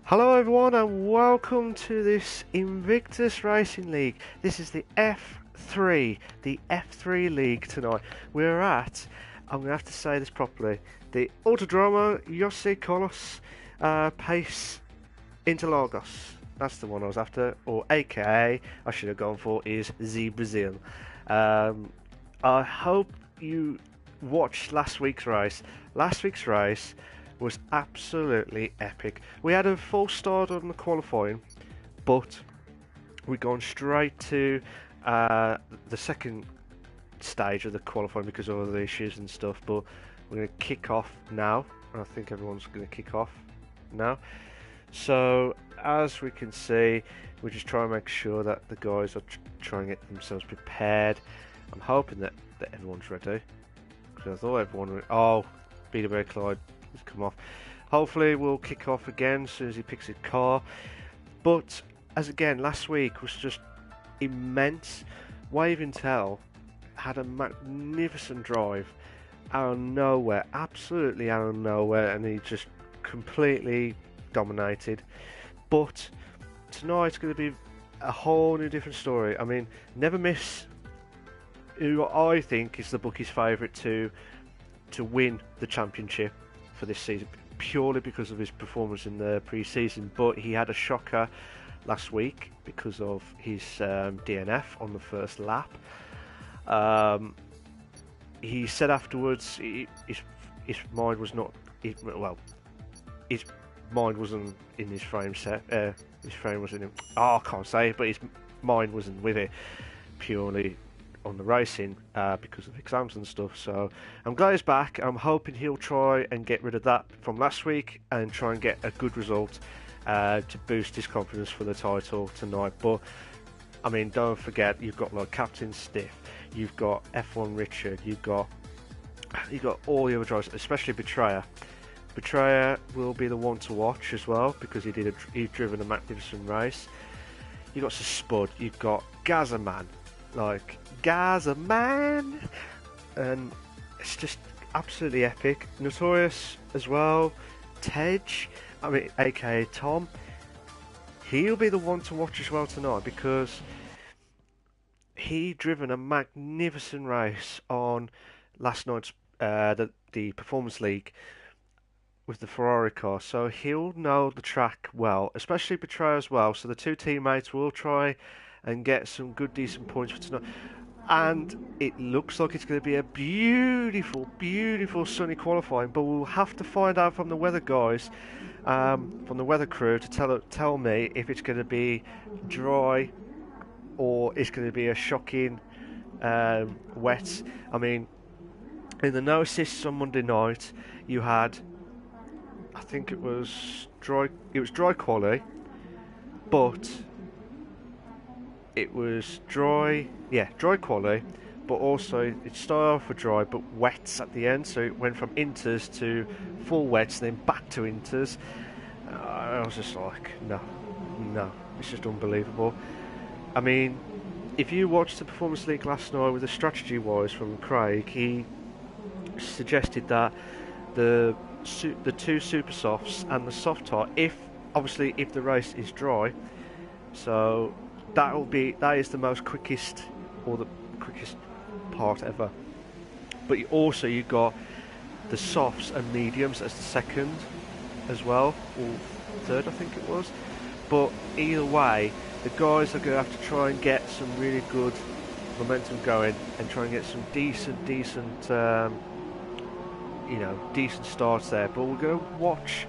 Hello everyone and welcome to this Invictus Racing League. This is the F3 League tonight. We're at, I'm going to have to say this properly, the Autodromo José Carlos Pace Interlagos. That's the one I was after, or aka, I should have gone for, is the Brazil. I hope you watched last week's race. Last week's race was absolutely epic. We had a false start on the qualifying, but we've gone straight to the second stage of the qualifying because of all the issues and stuff. But we're going to kick off now. I think everyone's going to kick off now. So as we can see, we just try and make sure that the guys are trying to get themselves prepared. I'm hoping that everyone's ready, because I thought everyone would. Oh, BW Clyde has come off. Hopefully we'll kick off again as soon as he picks his car. But as again, last week was just immense. Wave Intel had a magnificent drive out of nowhere, absolutely out of nowhere, and he just completely dominated. But tonight's going to be a whole new different story. I mean, Never Miss, who I think is the bookie's favourite to win the championship for this season, purely because of his performance in the pre-season. But he had a shocker last week because of his DNF on the first lap. He said afterwards his mind was not his mind wasn't in his frame set. His frame wasn't in. Oh, I can't say it, but his mind wasn't with it, purely on the racing because of exams and stuff. So I'm glad he's back. I'm hoping he'll try and get rid of that from last week and try and get a good result to boost his confidence for the title tonight. But I mean, don't forget, you've got like Captain Stiff, you've got F1 Richard, you've got all the other drivers, especially Betrayer. Betrayer will be the one to watch as well because he's driven a magnificent race. You've got Spud, you've got Gazzaman, like Gazzaman, and it's just absolutely epic. Notorious as well, Tej, I mean aka Tom, he'll be the one to watch as well tonight because he driven a magnificent race on last night's the Performance League with the Ferrari car, so he'll know the track well, especially Betrayer as well. So the two teammates will try and get some good decent points for tonight. And it looks like it's going to be a beautiful, beautiful sunny qualifying, but we'll have to find out from the weather guys, from the weather crew, to tell me if it's going to be dry or it's going to be a shocking wet. I mean, in the no assists on Monday night, you had, I think it was dry quali, but it was dry quali, but also it started off with dry but wets at the end, so it went from inters to full wets, then back to inters. I was just like, no, it's just unbelievable. I mean, if you watched the Performance League last night with the strategy wise from Craig, he suggested that the two super softs and the soft tire, if the race is dry, so that is the most quickest, or the quickest part ever. But you got the softs and mediums as the second as well, or third I think it was. But either way, the guys are going to have to try and get some really good momentum going and try and get some decent decent starts there. But we're going to watch.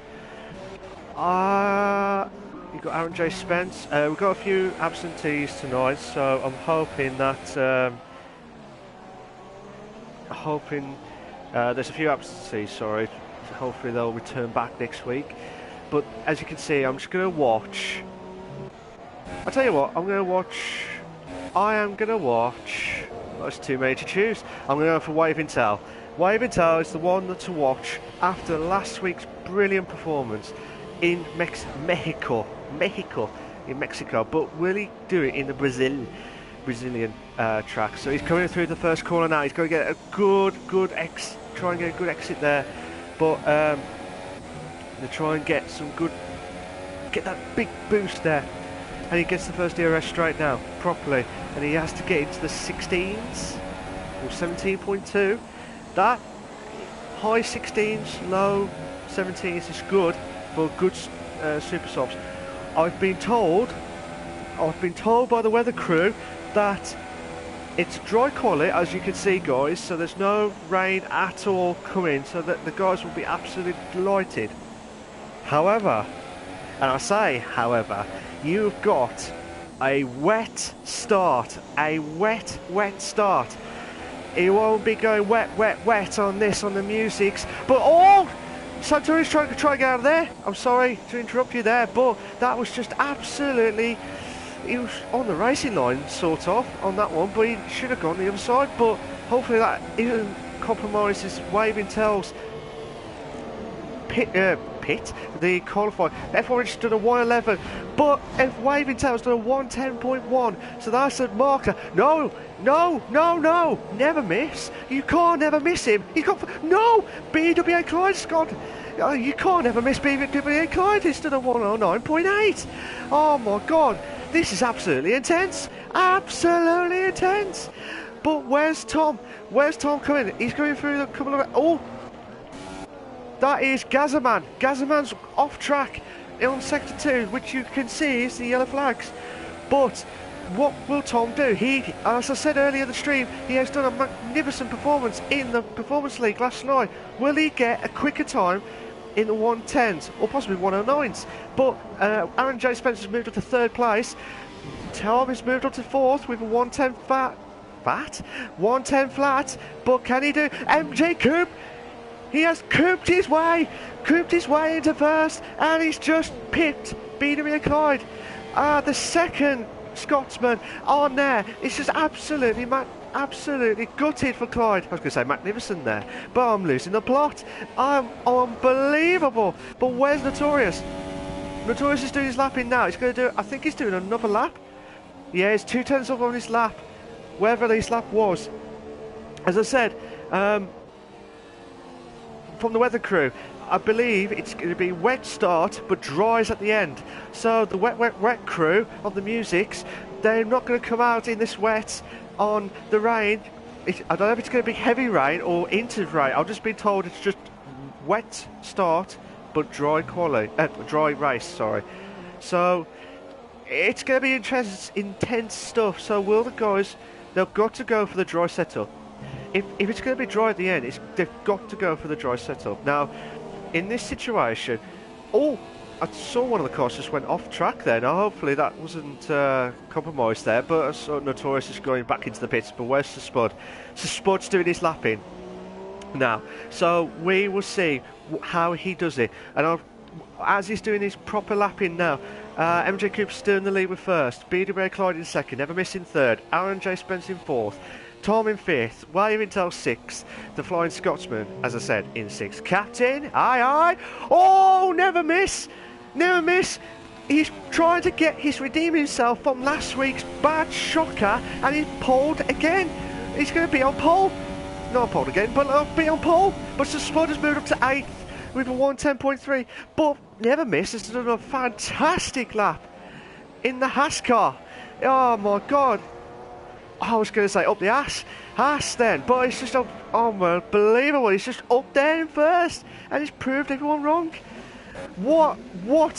You've got Aaron J. Spence. We've got a few absentees tonight, so I'm hoping that there's a few absentees. Sorry, so hopefully they'll return back next week. But as you can see, I'm just going to watch. I'll tell you what, I am going to watch. There's too many to choose. I'm going to go for Wave Intel. Wave Intel is the one to watch after last week's brilliant performance in Mexico, but will he do it in the Brazilian track? So he's coming through the first corner now. He's going to get a try and get a good exit there, but to try and get some good get that big boost there. And he gets the first DRS straight now, properly. And he has to get into the 16s, or 17.2. That high 16s, low 17s is good for good super softs. I've been told by the weather crew that it's dry quality, as you can see, guys, so there's no rain at all coming, so that the guys will be absolutely delighted. However, and I say however, you've got a wet start, wet start. It won't be going wet on this, on the musics, but oh! Santori's trying to get out of there. I'm sorry to interrupt you there, but that was just absolutely... He was on the racing line, sort of, on that one, but he should have gone the other side, but hopefully that isn't compromises Waving Tails the qualifying. F1 just done a 1:11, but if Waving Tails done a 1:10.1, so that's a marker. No, never miss. You can't never miss him. He got no BWA Clyde, Scott. You can't ever miss BWA Clyde. It's done a 109.8. Oh my God, this is absolutely intense. Absolutely intense. But where's Tom? Where's Tom coming? He's going through the couple of... Oh! That is Gazzaman. Gazzaman's off track on Sector 2, which you can see is the yellow flags. But what will Tom do? He, as I said earlier in the stream, he has done a magnificent performance in the Performance League last night. Will he get a quicker time in the 110s or possibly 109s? But Aaron J. Spencer's moved up to 3rd place. Tom has moved up to 4th with a 110 110 flat. But can he do? MJ Coop. He has cooped his way into 1st, and he's just pipped BWA Clyde. The second Scotsman on there. It's just absolutely gutted for Clyde. I was going to say magnificent there, but I'm losing the plot. I'm unbelievable. But where's Notorious? Notorious is doing his lapping now. He's going to do, I think he's doing another lap. Yeah, it's 2/10 off on his lap, wherever his lap was. As I said, from the weather crew, I believe it's going to be wet start but dries at the end. So the wet crew of the musics, they're not going to come out in this wet on the rain. I don't know if it's going to be heavy rain or into rain. I've just been told it's just wet start but dry dry race, sorry. So it's going to be intense stuff. So will the guys, they've got to go for the dry setup. If it's going to be dry at the end, they've got to go for the dry setup. Now, in this situation, I saw one of the cars just went off track there. Now, hopefully that wasn't compromised there, but I saw Notorious is going back into the pits. But where's the Spud? So Spud's doing his lapping now. So we will see how he does it. And as he's doing his proper lapping now, MJ Coop's still in the lead with 1st. BWA Clyde in 2nd, never missing 3rd. Aaron J. Spence in 4th. Tom in 5th, Waving Tails 6th, the Flying Scotsman, as I said, in 6th. Captain, aye. Oh, never miss. He's trying to redeem himself from last week's bad shocker, and he's pulled again. He's going to be on pole. Not pulled again, but I'll be on pole. But the Spud has moved up to 8th with a 110.3. But never miss. This is a fantastic lap in the Haas car. Oh my God. I was going to say up the ass then, but it's just unbelievable. He's just up there in 1st, and he's proved everyone wrong. What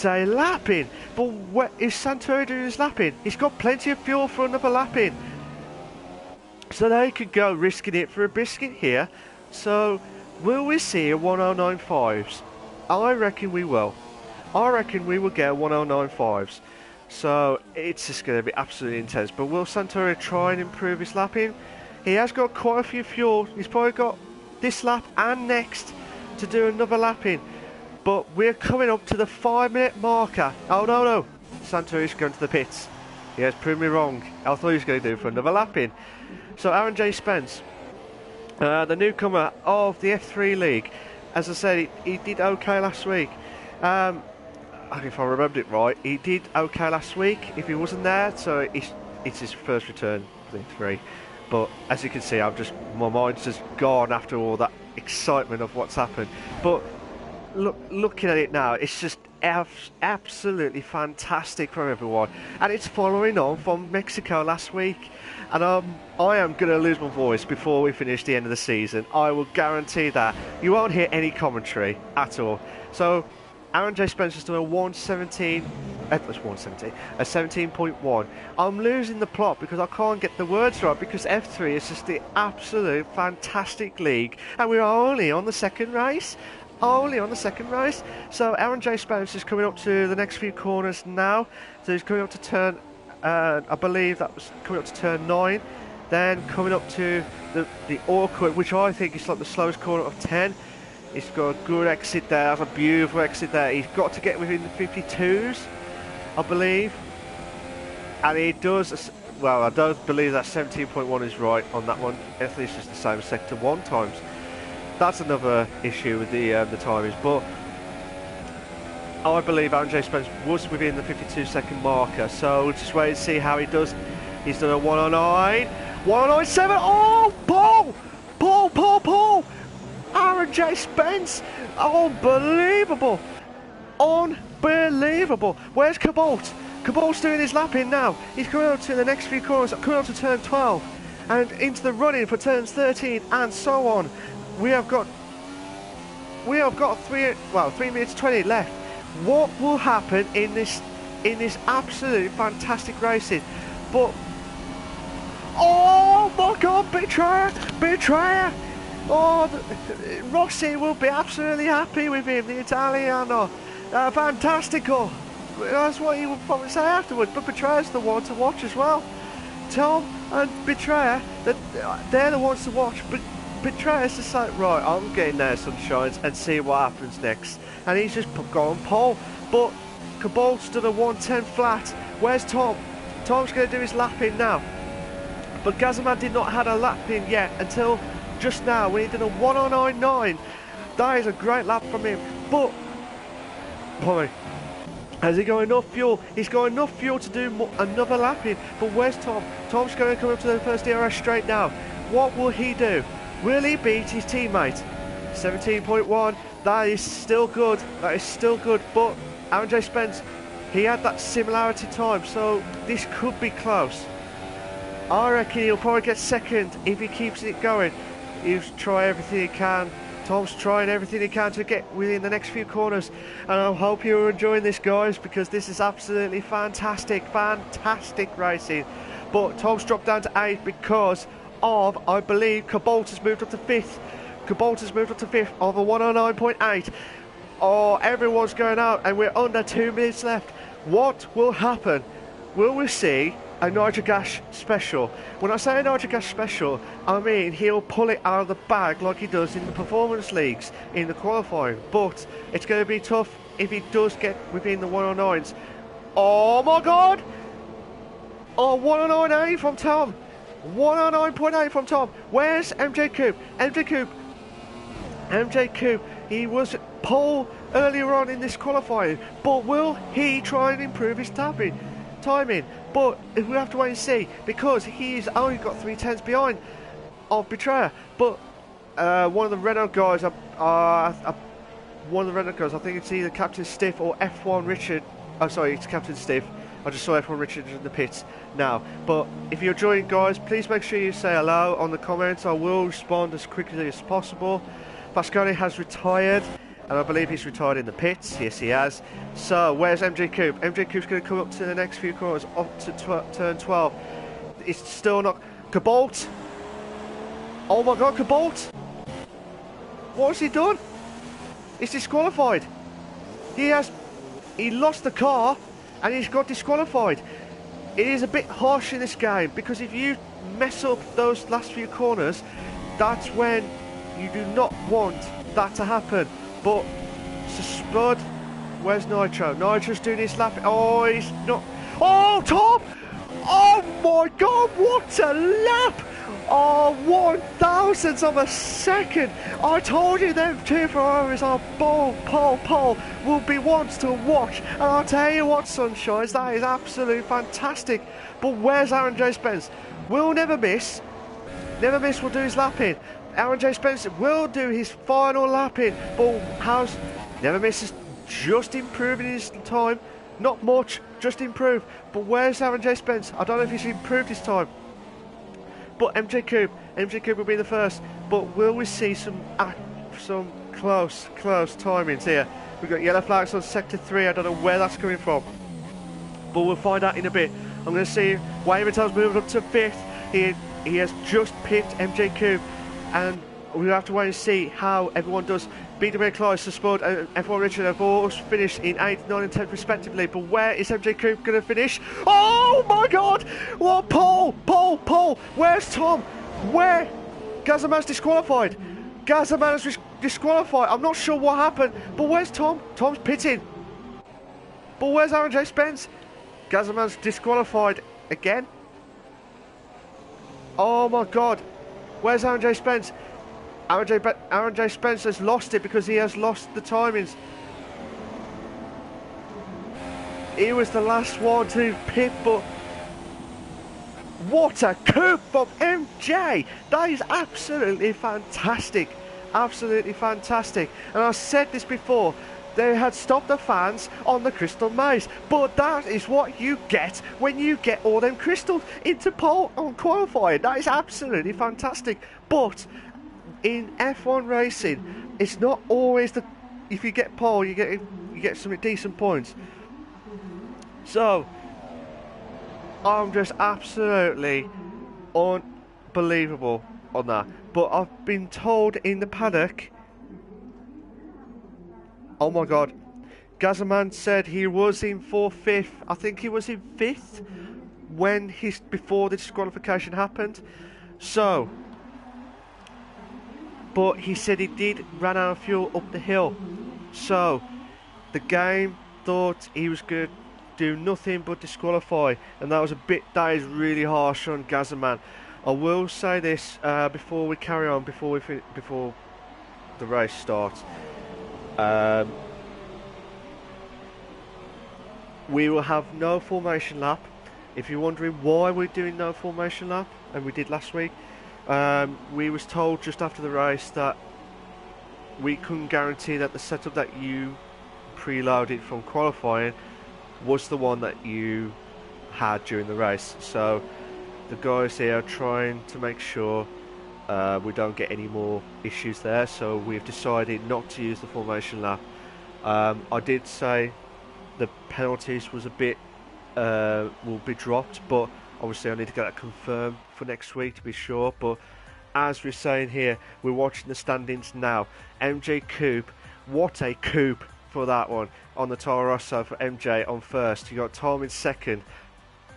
a lapping! But what is Santori doing his lapping? He's got plenty of fuel for another lapping, so they could go risking it for a biscuit here. So will we see a 1095s? I reckon we will. I reckon we will get 1095s. So it's just going to be absolutely intense. But will Santori try and improve his lapping? He has got quite a few fuel. He's probably got this lap and next to do another lapping. But we're coming up to the 5-minute marker. Oh no. Santori's going to the pits. He has proved me wrong. I thought he was going to do for another lapping. So Aaron J. Spence, the newcomer of the F3 League. As I said, he did okay last week. If I remembered it right, he did okay last week. If he wasn't there, so it's his first return for the F3. But as you can see, my mind's just gone after all that excitement of what's happened. But looking at it now, it's just absolutely fantastic from everyone, and it's following on from Mexico last week. And I am going to lose my voice before we finish the end of the season. I will guarantee that you won't hear any commentary at all. So Aaron J. Spencer's done a 117, that's 117, a 17.1. I'm losing the plot because I can't get the words right, because F3 is just the absolute fantastic league, and we're only on the second race. Only on the second race. So Aaron J. Spence is coming up to the next few corners now. So he's coming up to turn, I believe that was coming up to turn 9. Then coming up to the awkward, which I think is like the slowest corner of 10. He's got a good exit there, that's a beautiful exit there. He's got to get within the 52s, I believe. And he does, well, I don't believe that 17.1 is right on that one. I think it's just the same as sector 1 times. That's another issue with the timings, but I believe Aaron J. Spence was within the 52-second marker, so we'll just wait and see how he does. He's done a 109, 109.7. Oh, Paul! Aaron J. Spence, unbelievable! Where's Cabot? Cabot's doing his lap in now. He's coming up to the next few corners, coming up to turn 12, and into the run-in for turns 13, and so on. We have got 3 minutes 20 left. What will happen in this absolute fantastic racing? But oh my God, betrayer! Oh, Rossi will be absolutely happy with him, the Italiano. Fantastico. That's what he will probably say afterwards. But Betrayer's the one to watch as well. Tom and Betrayer, they're the ones to watch. But Betrayer's just like, right, I'm getting there, sunshines, and see what happens next. And he's just gone pole. But Cabolt's done a 110 flat. Where's Tom? Tom's going to do his lap in now. But Gazamad did not have a lap in yet until just now when he did a 109.9. That is a great lap from him. But, boy, has he got enough fuel? He's got enough fuel to do another lap in. But where's Tom? Tom's going to come up to the first DRS straight now. What will he do? Will he beat his teammate? 17.1. That is still good. But Aaron J. Spence, he had that similarity time, so this could be close. I reckon he'll probably get second if he keeps it going. He'll try everything he can. Tom's trying everything he can to get within the next few corners, and I hope you're enjoying this, guys, because this is absolutely fantastic racing. But Tom's dropped down to 8 because of, I believe, Cabot has moved up to 5th. Of a 109.8. Oh, everyone's going out, and we're under 2 minutes left. What will happen? Will we see a Nigel Gash special? When I say a Nigel Gash special, I mean he'll pull it out of the bag like he does in the performance leagues in the qualifying. But it's going to be tough if he does get within the 109s. Oh my God! Oh, 109.8 from Tom. 109.8 from Tom. Where's MJ Coupe? MJ Coupe, he was pole earlier on in this qualifying, but will he try and improve his timing? But we have to wait and see, because he's only got 3/10 behind of Betrayer. But one of the Renault guys, I think it's either Captain Stiff or F1 Richard. Oh, sorry, it's Captain Stiff. I just saw F1 Richard in the pits now. But if you're joining, guys, please make sure you say hello on the comments. I will respond as quickly as possible. Pascali has retired, and I believe he's retired in the pits. Yes, he has. So, where's MJ Coupe? MJ Coupe's going to come up to the next few corners, up to turn 12. It's still not... Cabot! Oh my God, Cabot! What has he done? He's disqualified. He lost the car, and he's got disqualified. It is a bit harsh in this game, because if you mess up those last few corners, that's when you do not want that to happen. But Spud, where's Nitro? Nitro's doing his lap. Oh, he's not. Oh, Tom! Oh my God, what a lap! Oh, 1/1000th of a second. I told you them two Ferraris are pole will be ones to watch. And I'll tell you what, sunshines, that is absolutely fantastic. But where's Aaron J. Spence? Will never miss will do his lap in. Aaron J. Spence will do his final lap in. But Never misses, just improving his time. Not much, just improve. But where's Aaron J. Spence? I don't know if he's improved his time. But MJ Coupe will be the first. But will we see some close timings here? We've got yellow flags on sector 3. I don't know where that's coming from, but we'll find out in a bit. I'm going to see Waventel's moved up to 5th. He has just pipped MJ Coupe, and we'll have to wait and see how everyone does. BW Clyde, Spud, and F1 Richard have all finished in 8th, 9th and 10th respectively, but where is MJ Coupe going to finish? Oh my god! What? Paul! Where's Tom? Where? Gazzaman's disqualified. Gazzaman's disqualified. I'm not sure what happened, but where's Tom? Tom's pitting. But where's Aaron J. Spence? Gazzaman's disqualified again. Oh my god. Where's Aaron J. Spence? Aaron J. Spence has lost it because he has lost the timings. He was the last one to pit, but what a coup from MJ! That is absolutely fantastic. Absolutely fantastic. And I said this before, they had stopped the fans on the crystal maze, but that is what you get when you get all them crystals into pole on qualifying. That is absolutely fantastic. But in F1 racing, it's not always the, if you get pole, you get some decent points. So I'm just absolutely unbelievable on that. But I've been told in the paddock, oh my god, Gazzaman said he was in 4th, 5th. I think he was in 5th when before the disqualification happened. So, but he said he did run out of fuel up the hill. So the game thought he was going to do nothing but disqualify, and that is really harsh on Gazzaman. I will say this before we carry on, before the race starts. We will have no formation lap. If you're wondering why we're doing no formation lap, and we did last week, we was told just after the race that we couldn't guarantee that the setup that you preloaded from qualifying was the one that you had during the race. So the guys here are trying to make sure we don't get any more issues there, so we've decided not to use the formation lap. I did say the penalties was a bit will be dropped, but obviously I need to get that confirmed for next week to be sure. But as we're saying here, we're watching the standings now. MJ Coupe, what a coupe for that one on the Toro Rosso for MJ on 1st. You got Tom in 2nd,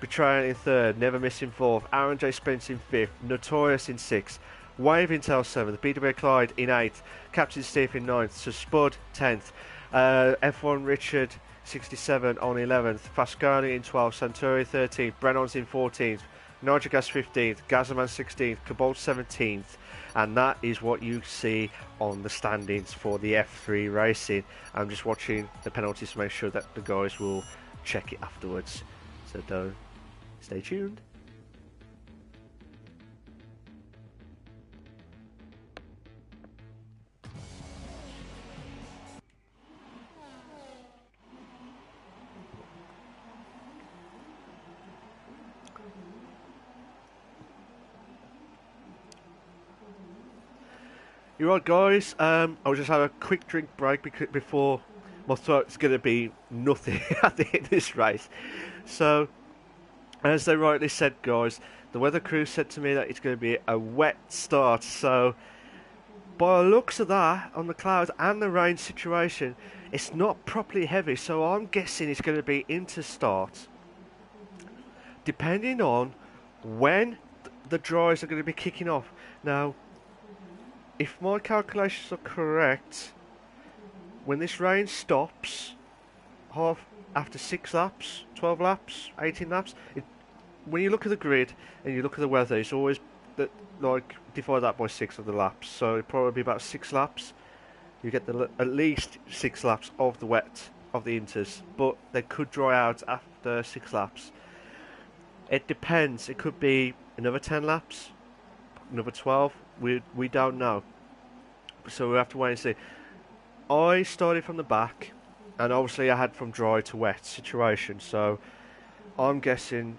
Betrayal in 3rd, Never Missing 4th, Aaron J. Spence in 5th, Notorious in 6th, Wave Intel 7th, BW Clyde in 8th, Captain Steve in 9th, so Spud 10th, F1 Richard 67 on 11th, Fascani in 12th, Santuri 13th, Brennon's in 14th, Nitrogas 15th, Gazzaman 16th, Cobalt 17th, and that is what you see on the standings for the F3 racing. I'm just watching the penalties to make sure that the guys will check it afterwards, so don't stay tuned. You're right, guys. I'll just have a quick drink break before my throat's going to be nothing at the end of this race. So, as they rightly said, guys, the weather crew said to me that it's going to be a wet start. So, by the looks of that, on the clouds and the rain situation, it's not properly heavy. So, I'm guessing it's going to be into start. Depending on when the dries are going to be kicking off. Now, if my calculations are correct, when this rain stops, after 6 laps, 12 laps, 18 laps, when you look at the grid and you look at the weather, it's always divide that by 6 of the laps. So it'd probably be about 6 laps. You get at least 6 laps of the wet of the inters, but they could dry out after 6 laps. It depends. It could be another 10 laps, another 12. We don't know, so we have to wait and see. I started from the back, and obviously I had from dry to wet situation, so I'm guessing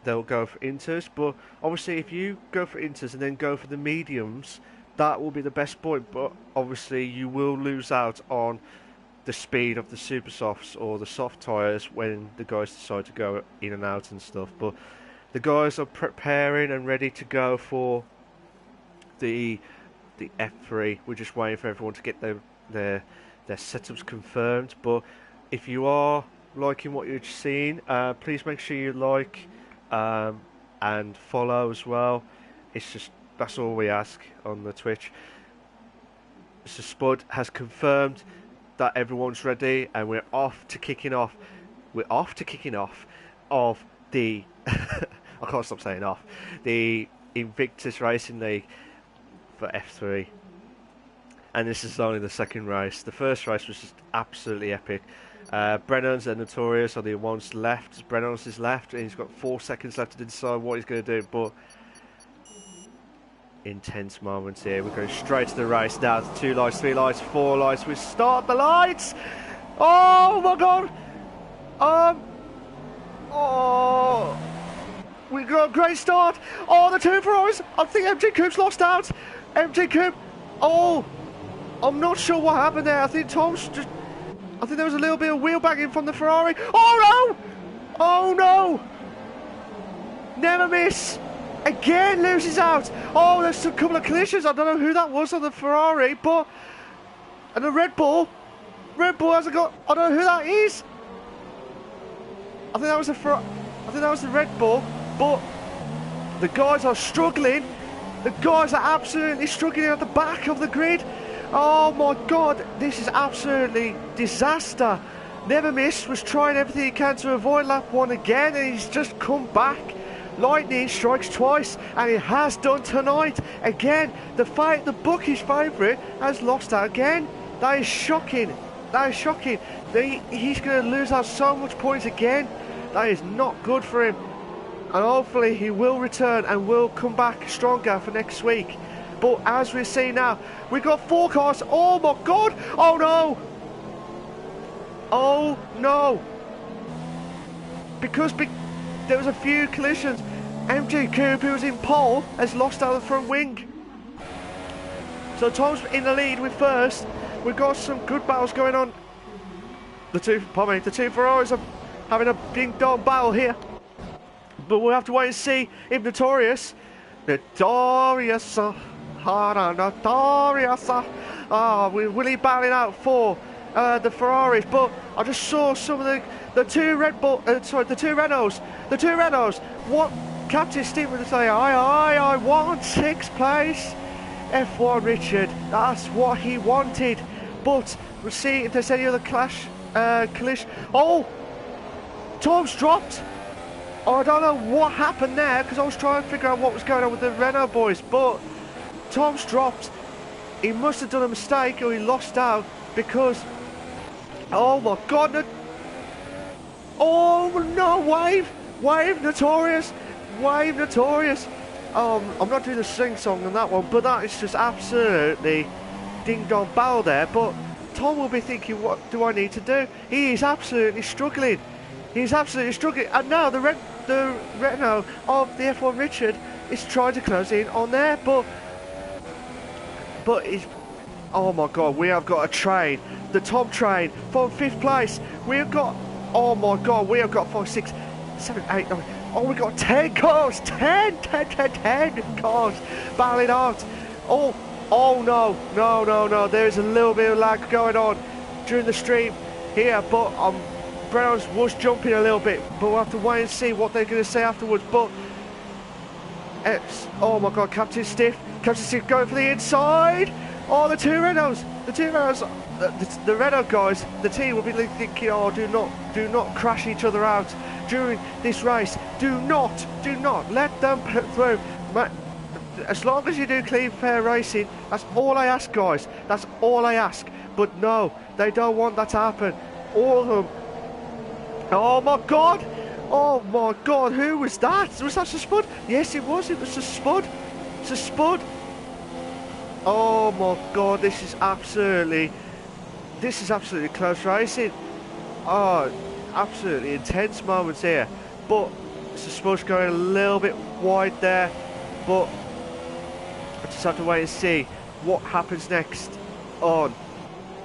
they'll go for inters, but obviously if you go for inters and then go for the mediums, that will be the best point, but obviously you will lose out on the speed of the super softs or the soft tyres when the guys decide to go in and out and stuff. But the guys are preparing and ready to go for the F3. We're just waiting for everyone to get their setups confirmed. But if you are liking what you're seeing, please make sure you like and follow as well. It's just, that's all we ask on the Twitch. So Spud has confirmed that everyone's ready, and we're off to kicking off. We're off to kicking off of the I can't stop saying off the Invictus Racing League for F3. And this is only the second race. The first race was just absolutely epic. Brennan's and Notorious are the ones left. Brennan's is left, and he's got 4 seconds left to decide what he's going to do. But intense moments here. We're going straight to the race now. 2 lights, 3 lights, 4 lights. We start the lights. Oh my god. Oh, we got a great start. Oh, the 2 Ferraris. I think MT Coop's lost out. MT Coop. Oh, I'm not sure what happened there. I think Tom's just. I think there was a little bit of wheel banging from the Ferrari. Oh no! Oh no! Never miss. Again loses out. Oh, there's a couple of collisions. I don't know who that was on the Ferrari, but and the Red Bull. Red Bull hasn't got. I don't know who that is. I think that was the Red Bull, but the guys are struggling. The guys are absolutely struggling at the back of the grid. Oh my god, this is absolutely disaster. Never Miss was trying everything he can to avoid lap 1 again, and he's just come back. Lightning strikes twice, and it has done tonight. Again, the bookish favourite has lost out again. That is shocking. That is shocking. He's going to lose out so much points again. That is not good for him. And hopefully he will return and will come back stronger for next week. But as we see now, we've got 4 cars. Oh my god! Oh no! Oh no! Because there was a few collisions. MG Coupe, who was in pole, has lost out of the front wing. So Tom's in the lead with first. We've got some good battles going on. The two Ferraris are having a ding dong battle here. But we'll have to wait and see if Notorious, will he battling out for the Ferraris? But I just saw some of the 2 the 2 Renaults. What Captain Steve would say? I want 6th place. F1 Richard, that's what he wanted. But we'll see if there's any other collision. Oh, Tom's dropped. I don't know what happened there, because I was trying to figure out what was going on with the Renault boys, but Tom's dropped. He must have done a mistake, or he lost out, because oh my god, oh no, wave Notorious. I'm not doing the sing song on that one, but that is just absolutely ding dong bell there. But Tom will be thinking, what do I need to do? He is absolutely struggling. And now the Renault of the F1 Richard is trying to close in on there, but it's, oh my god, we have got a train, the Tom train from 5th place. We've got, oh my god, we have got 5, 6, 7, 8, 9. Oh, we've got 10 cars, 10 cars battling out. Oh no, there's a little bit of lag going on during the stream here, but Browns was jumping a little bit, but we'll have to wait and see what they're going to say afterwards. But oh my god, Captain Stiff going for the inside. Oh, the 2 Renaults, the Renault guys, the team will be thinking, oh, do not crash each other out during this race. Do not let them put through. As long as you do clean, fair racing, that's all I ask, guys. That's all I ask. But no, they don't want that to happen. All of them. Oh my god! Oh my god, who was that? Was that a Spud? Yes, it was. It was a Spud. It's a Spud. Oh my god, this is absolutely this is absolutely close racing. Oh, absolutely intense moments here. But Suspension going a little bit wide there. But I just have to wait and see what happens next on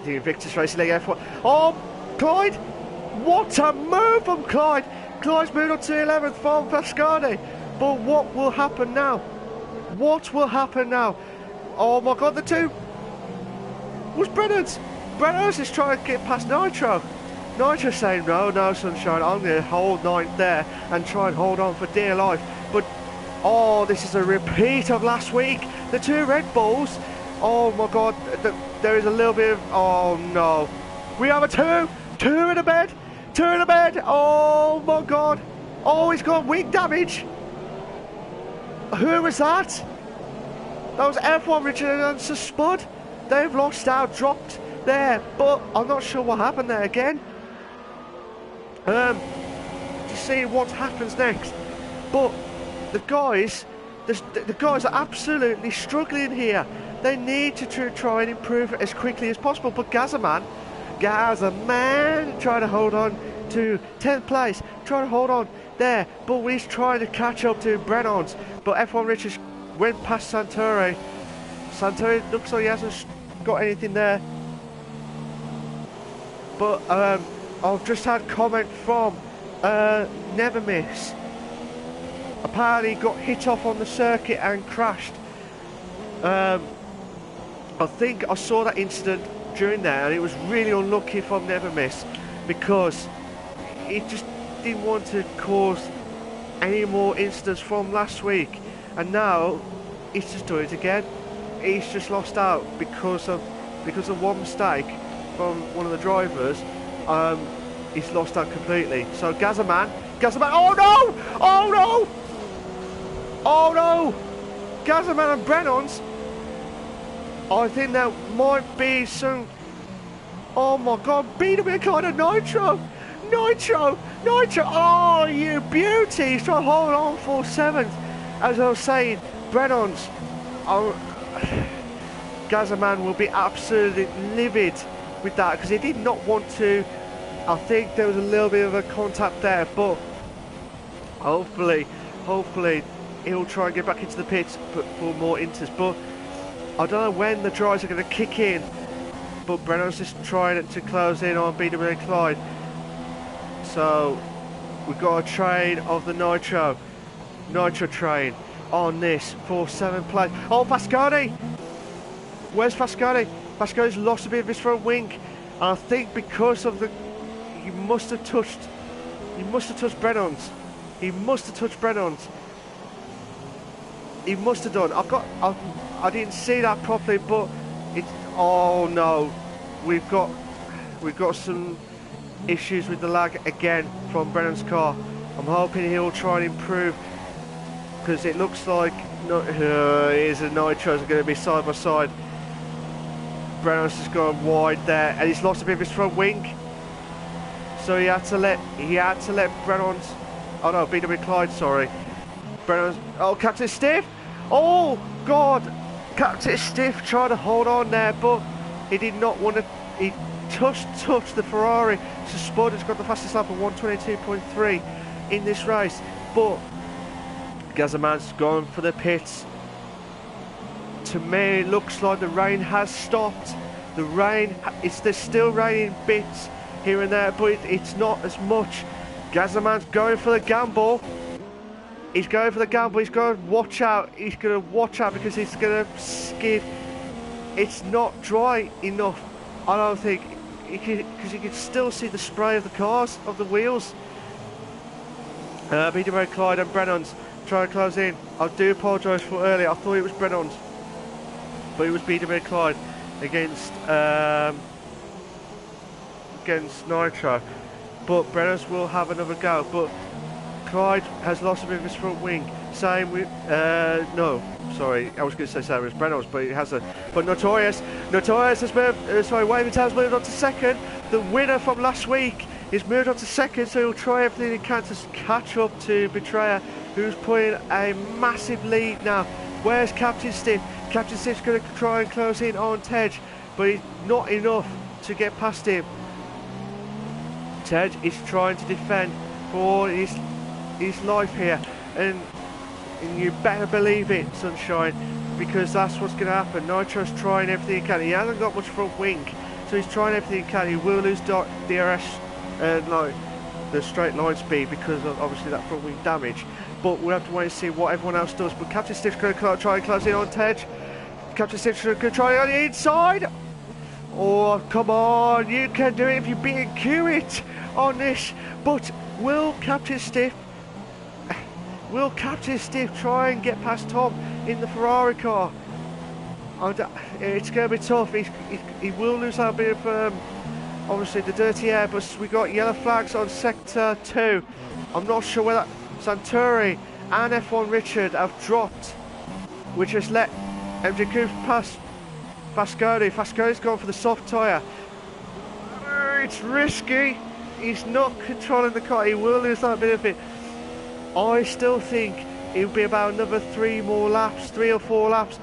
the Invictus Racing League F1. Oh, Clyde! What a move from Clyde! Clyde's moved on to 11th from Pascani. But what will happen now? What will happen now? Oh my god, the two was Brennan's. Brennan's is trying to get past Nitro. Nitro saying, no, sunshine, I'm going to hold 9th there and try and hold on for dear life. But, oh, this is a repeat of last week. The two Red Bulls. Oh my god, there is a little bit of, oh no. We have a two in the bed. Oh my god. Oh, he's got wing damage. Who was that? That was F1 Richard and Spud. They've lost out, dropped there, but I'm not sure what happened there again. To see what happens next. But the guys, the guys are absolutely struggling here. They need to try and improve as quickly as possible. But Gazaman trying to hold on to 10th place, trying to hold on there, but he's trying to catch up to Brennan's. But F1 Richards went past Santori. Santori looks like he hasn't got anything there. But I've just had comment from Never Miss. Apparently got hit off on the circuit and crashed. I think I saw that incident during there, and it was really unlucky from Never Miss because he just didn't want to cause any more incidents from last week, and now he's just doing it again. He's just lost out because of one mistake from one of the drivers. He's lost out completely. So Gazaman, oh no! Gazaman and Brennan's. I think there might be some. Oh my god, BW kind of Nitro! Oh, you beauty! He's trying to hold on for 7th. As I was saying, Brennan's. Gazaman will be absolutely livid with that because he did not want to. I think there was a little bit of a contact there, but hopefully he'll try and get back into the pits for more inters. But I don't know when the drives are going to kick in. But Brennan's just trying to close in on BW Clyde. So we've got a train of the Nitro train on this for 7th place. Oh, Pascani! Where's Pascani? Pascani's lost a bit of his front wing. And I think because of the, he must have touched Brennan's. He must have done. I didn't see that properly, but it's, oh no, we've got some issues with the lag again from Brennan's car. I'm hoping he'll try and improve because it looks like his and Nitro's are going to be side by side. Brennan's just gone wide there, and he's lost a bit of his front wing, so he had to let Brennan's. Oh no, BW Clyde, sorry. Brennan's. Oh, Captain Stiff. Oh God, Captain Stiff tried to hold on there, but he did not want to. He touched the Ferrari. So Spud has got the fastest lap of 122.3 in this race, but Gazaman's gone for the pits. To me, it looks like the rain has stopped. The rain, there's still raining bits here and there, but it's not as much. Gazaman's going for the gamble. He's going for the gamble. He's going to watch out. He's going to watch out because he's going to skid. It's not dry enough, I don't think, because you can still see the spray of the cars, of the wheels. BW Clyde and Brennan's trying to close in. I do apologise for earlier. I thought it was Brennan's, but it was BW Clyde against Nitro. But Brennan's will have another go. But Clyde has lost a bit of his front wing. Same with no, sorry, I was going to say same with Brennan's, but it has a. But Notorious has moved. Waving Tail's moved on to 2nd. The winner from last week is moved on to 2nd, so he'll try everything he can to catch up to Betrayer, who's putting a massive lead now. Where's Captain Stiff? Captain Stiff's going to try and close in on Tej, but he's not enough to get past him. Ted is trying to defend for his life here, and you better believe it, Sunshine, because that's what's going to happen. Nitro's trying everything he can. He hasn't got much front wing, so he's trying everything he can. He will lose DRS and like the straight line speed because of obviously that front wing damage. But we'll have to wait and see what everyone else does. But Captain Stiff's going to try and close in on Ted. Captain Stiff's going to try on the inside. Oh, come on, you can do it if you're being accurate on this. But will Captain Stiff try and get past Tom in the Ferrari car? It's going to be tough. He will lose a bit of obviously the dirty air, but we got yellow flags on sector 2. I'm not sure whether Santuri and F1 Richard have dropped, which has let MJ Coops pass Fasconi. Fasconi's gone for the soft tyre. It's risky. He's not controlling the car. He will lose that bit of it. I still think it'll be about another 3 or 4 laps.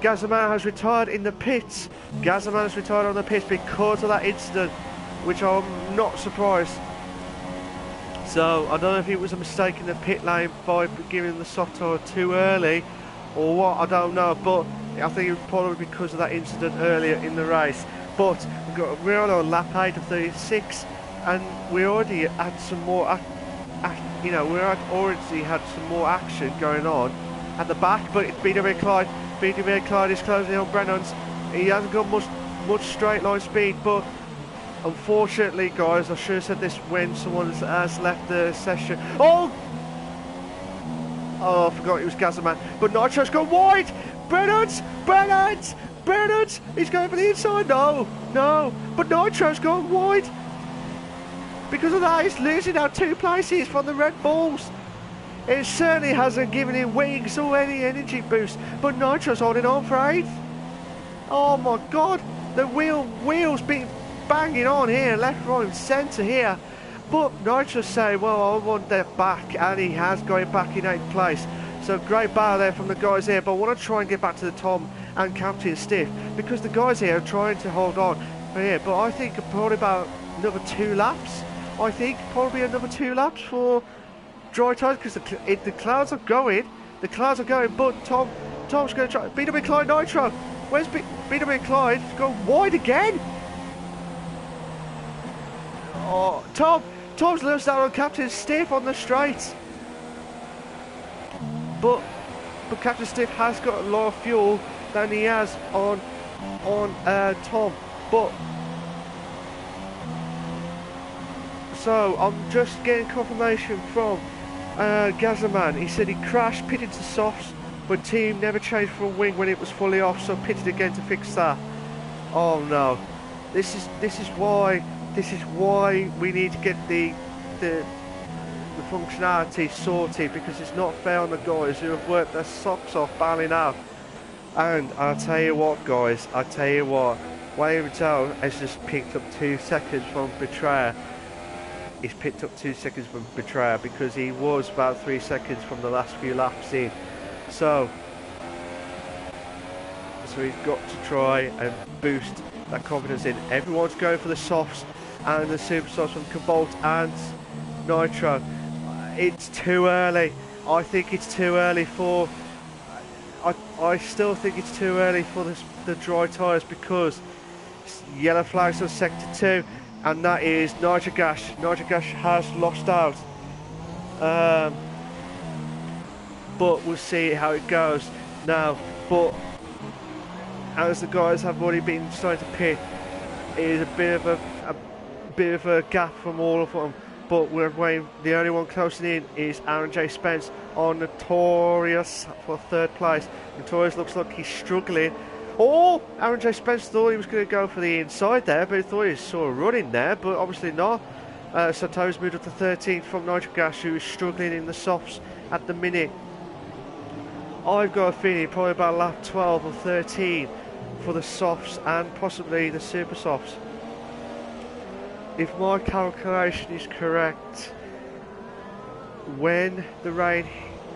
Gazaman has retired in the pits. Gazaman has retired on the pits because of that incident, which I'm not surprised. So I don't know if it was a mistake in the pit lane by giving the soft tyre too early or what, I don't know, but I think it was probably because of that incident earlier in the race. But we're on lap 8 of 36, and we already had some more, already had some more action going on at the back. But it's BW Clyde is closing on Brennan's. He hasn't got much straight line speed, but unfortunately, guys, I should have said this when someone has left the session. Oh, I forgot it was Gazaman. But Nitro's gone wide. Brennan's, he's going for the inside. No, but Nitro's gone wide. Because of that, he's losing out 2 places from the Red Bulls. It certainly hasn't given him wings or any energy boost, but Nitro's holding on for 8th. Oh my God, the wheels being banging on here, left, right and centre here. But Nitro's saying, well, I want that back, and he has got it back in 8th place. So great battle there from the guys here, but I want to try and get back to the Tom and Captain Stiff, because the guys here are trying to hold on here, but I think probably about another 2 laps. I think probably another 2 laps for dry tyres, because the clouds are going, but Tom's going to try. BW Clyde Nitro, where's BW Clyde? He's gone wide again. Oh, Tom's lost out on Captain Stiff on the straight, but Captain Stiff has got a lot of fuel than he has on Tom. But so I'm just getting confirmation from Gazaman. He said he crashed, pitted to softs, but team never changed for a wing when it was fully off, so pitted again to fix that. Oh no, this is why we need to get the functionality sorted, because it's not fair on the guys who have worked their socks off battling out. And I'll tell you what, guys, William Tell has just picked up 2 seconds from Betrayer. He's picked up 2 seconds from Betrayer because he was about 3 seconds from the last few laps in. So he's got to try and boost that confidence in. Everyone's going for the softs and the super softs from Cobalt and Nitro. It's too early. I think it's too early for. I still think it's too early for the dry tyres, because yellow flags on sector 2, and that is Nitrogash. Nitrogash has lost out. But we'll see how it goes now. But as the guys have already been starting to pit, it is a bit of a gap from all of them. But we're waiting. The only one closing in is Aaron J. Spence on Notorious for 3rd place. Notorious looks like he's struggling. Oh, Aaron J. Spence thought he was going to go for the inside there, but he thought he saw a run in there, but obviously not. Santo's moved up to 13th from Nitrogash, who is struggling in the softs at the minute. I've got a feeling probably about lap 12 or 13 for the softs and possibly the super softs. If my calculation is correct, when the rain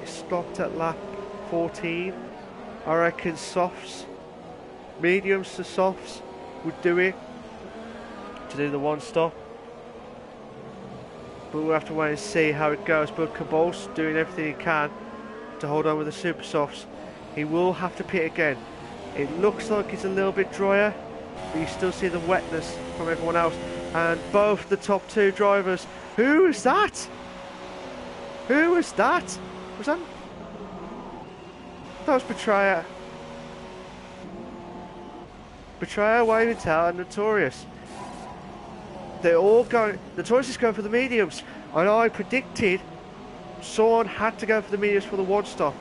stopped at lap 14, I reckon softs, mediums to softs would do it. to do the one stop. But we'll have to wait and see how it goes. But Cabol's doing everything he can to hold on with the super softs. He will have to pit again. It looks like it's a little bit drier, but you still see the wetness from everyone else. And both the top two drivers. Who is that? Who was that? Was that? That was Betrayer. Betrayer, Waving Tail, and Notorious. They're all going. Notorious is going for the mediums, and I predicted someone had to go for the mediums for the one stop.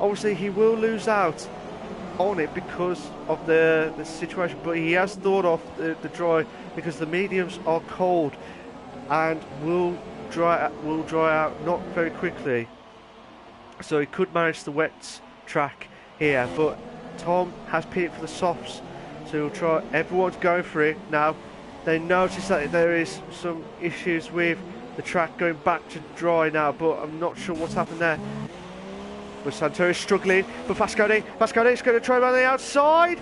Obviously, he will lose out on it because of the situation, but he has thought of the dry, because the mediums are cold and will dry out not very quickly, so he could manage the wet track here. But Tom has pitted for the softs, so he'll try. Everyone's going for it now. They notice that there is some issues with the track going back to dry now, but I'm not sure what's happened there. But Santori's struggling, but Fasconi's going to try him on the outside.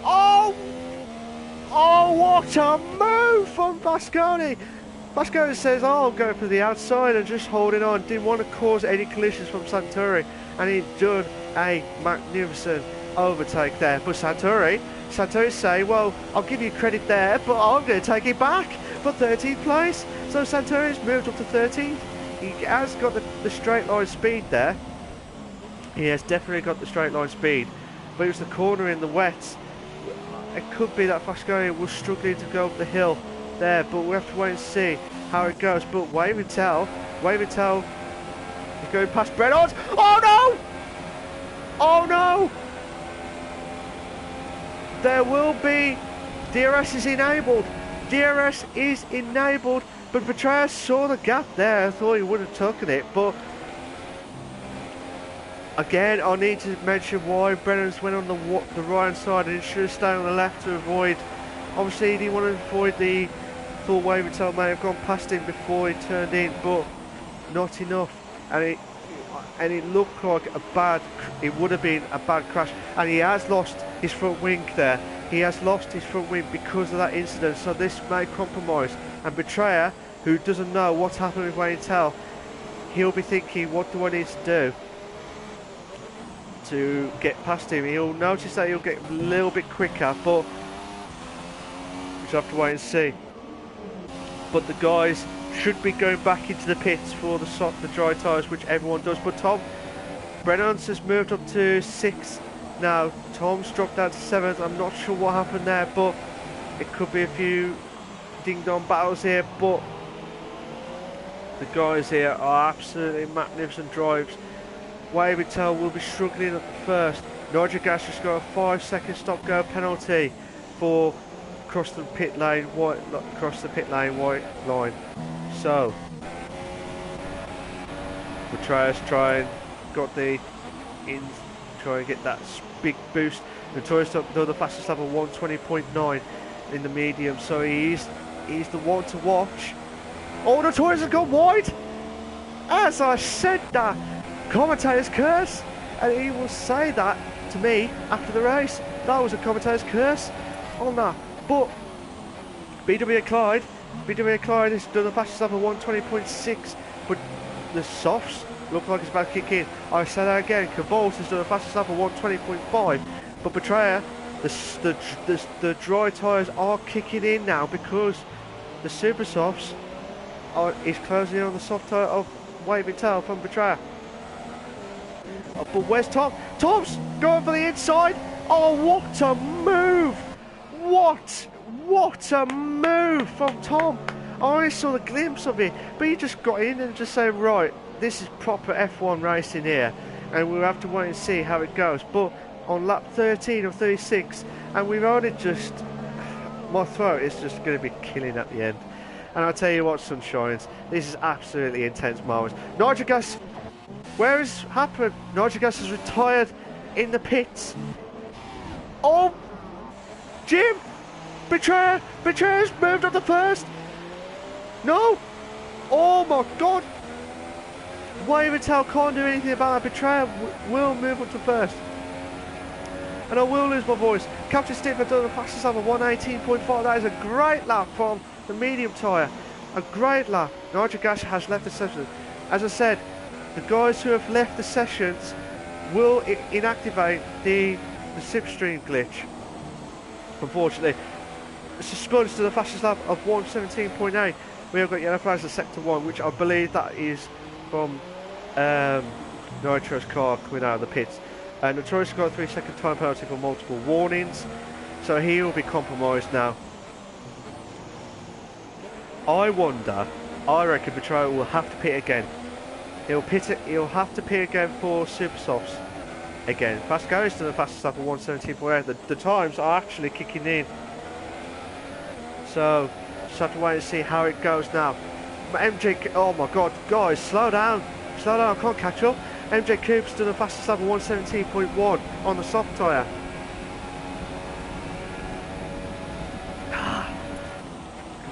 Oh, what a move from Fasconi. Fasconi says, oh, I'll go for the outside and just holding on. Didn't want to cause any collisions from Santori, and he'd done a magnificent overtake there. But Santori say, well, I'll give you credit there, but I'm going to take it back for 13th place. So Santori's moved up to 13th. He has got the straight line speed there. He has definitely got the straight line speed, but it was the corner in the wet. It could be that Fasconi was struggling to go up the hill there, but we'll have to wait and see how it goes. But Waving Tail is going past Brennan. Oh no! Oh no! There will be DRS is enabled. DRS is enabled. But Betrayer saw the gap there. I thought he would have taken it, but again, I need to mention why Brennan's went on the right hand side and he should have stayed on the left to avoid. Obviously, he didn't want to avoid the. Thought Waving Tail may have gone past him before he turned in, but not enough. And it looked like it would have been a bad crash. And he has lost his front wing there. He has lost his front wing because of that incident. So this may compromise. And Betrayer, who doesn't know what's happened with Waving Tail, he'll be thinking, what do I need to do to get past him? He'll notice that he'll get a little bit quicker, but we'll have to wait and see. But the guys should be going back into the pits for the dry tyres, which everyone does. But Brennan's has moved up to 6th now. Tom's dropped down to 7th. I'm not sure what happened there, but it could be a few ding-dong battles here. But the guys here are absolutely magnificent drives. Waving Tail will be struggling at the first. Nigel Gas just got a 5-second stop-go penalty for across the pit lane white line. So Betrayer's try and get that big boost. Notorious the fastest lap of 120.9 in the medium, so he's the one to watch. Oh, Notorious has gone wide. As I said, that commentator's curse, and he will say that to me after the race. That was a commentator's curse on that. But BWA Clyde has done the fastest lap of 120.6, but the softs look like it's about to kick in. I say that again, Cabals has done the fastest lap of 120.5, but Betrayer, the dry tyres are kicking in now because the super softs is closing in on the soft tyre of Waving Tail from Betrayer. But where's Tom? Tom's going for the inside. Oh, what a move! What a move from Tom! I only saw the glimpse of it, but he just got in and just said, right, this is proper F1 racing here, and we'll have to wait and see how it goes. But on lap 13 or 36, and we've only just, my throat is just going to be killing at the end. And I'll tell you what, sunshines, this is absolutely intense moments. Nigel Gas, where has happened? Nigel Gas has retired in the pits. Oh, Jim, Betrayer's moved up the first. No, oh my God. Waving Tail can't do anything about that. Betrayer will move up to first. And I will lose my voice. Captain Steve had done the fastest lap of 1:18.4. That is a great lap from the medium tyre. A great lap. Nigel Gash has left the session. As I said, the guys who have left the sessions will inactivate the slipstream glitch. Unfortunately, Spud to the fastest lap of 1:17.8. We have got yellow flags at sector 1, which I believe that is from Nitro's car coming out of the pits. Notorious got a 3-second time penalty for multiple warnings, so he will be compromised now. I reckon Betrayal will have to pit again. He'll have to pit again for super softs again. Pascal is to the fastest lap of 1:17.8. The times are actually kicking in, so just have to wait and see how it goes now. MJ, oh my god, guys, slow down, I can't catch up. MJ Cooper's done the fastest lap of 1:17.1 on the soft tyre.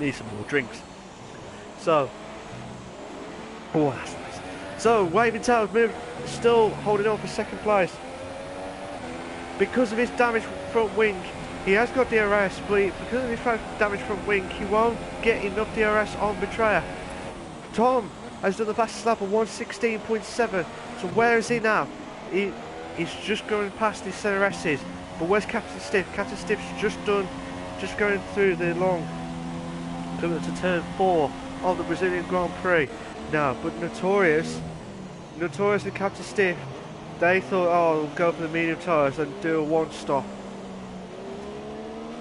Need some more drinks. So, oh, that's nice. So, Waving Tail's moved, still holding on for second place. Because of his damaged front wing, he has got DRS, but because of his damaged front wing, he won't get enough DRS on Betrayer. Tom has done the fastest lap of 1:16.7. So where is he now? He's just going past his center S's. But where's Captain Stiff? Captain Stiff's just going through the long, coming to turn 4 of the Brazilian Grand Prix. Now, but Notorious and Captain Stiff, they thought, oh, we'll go for the medium tyres and do a one stop.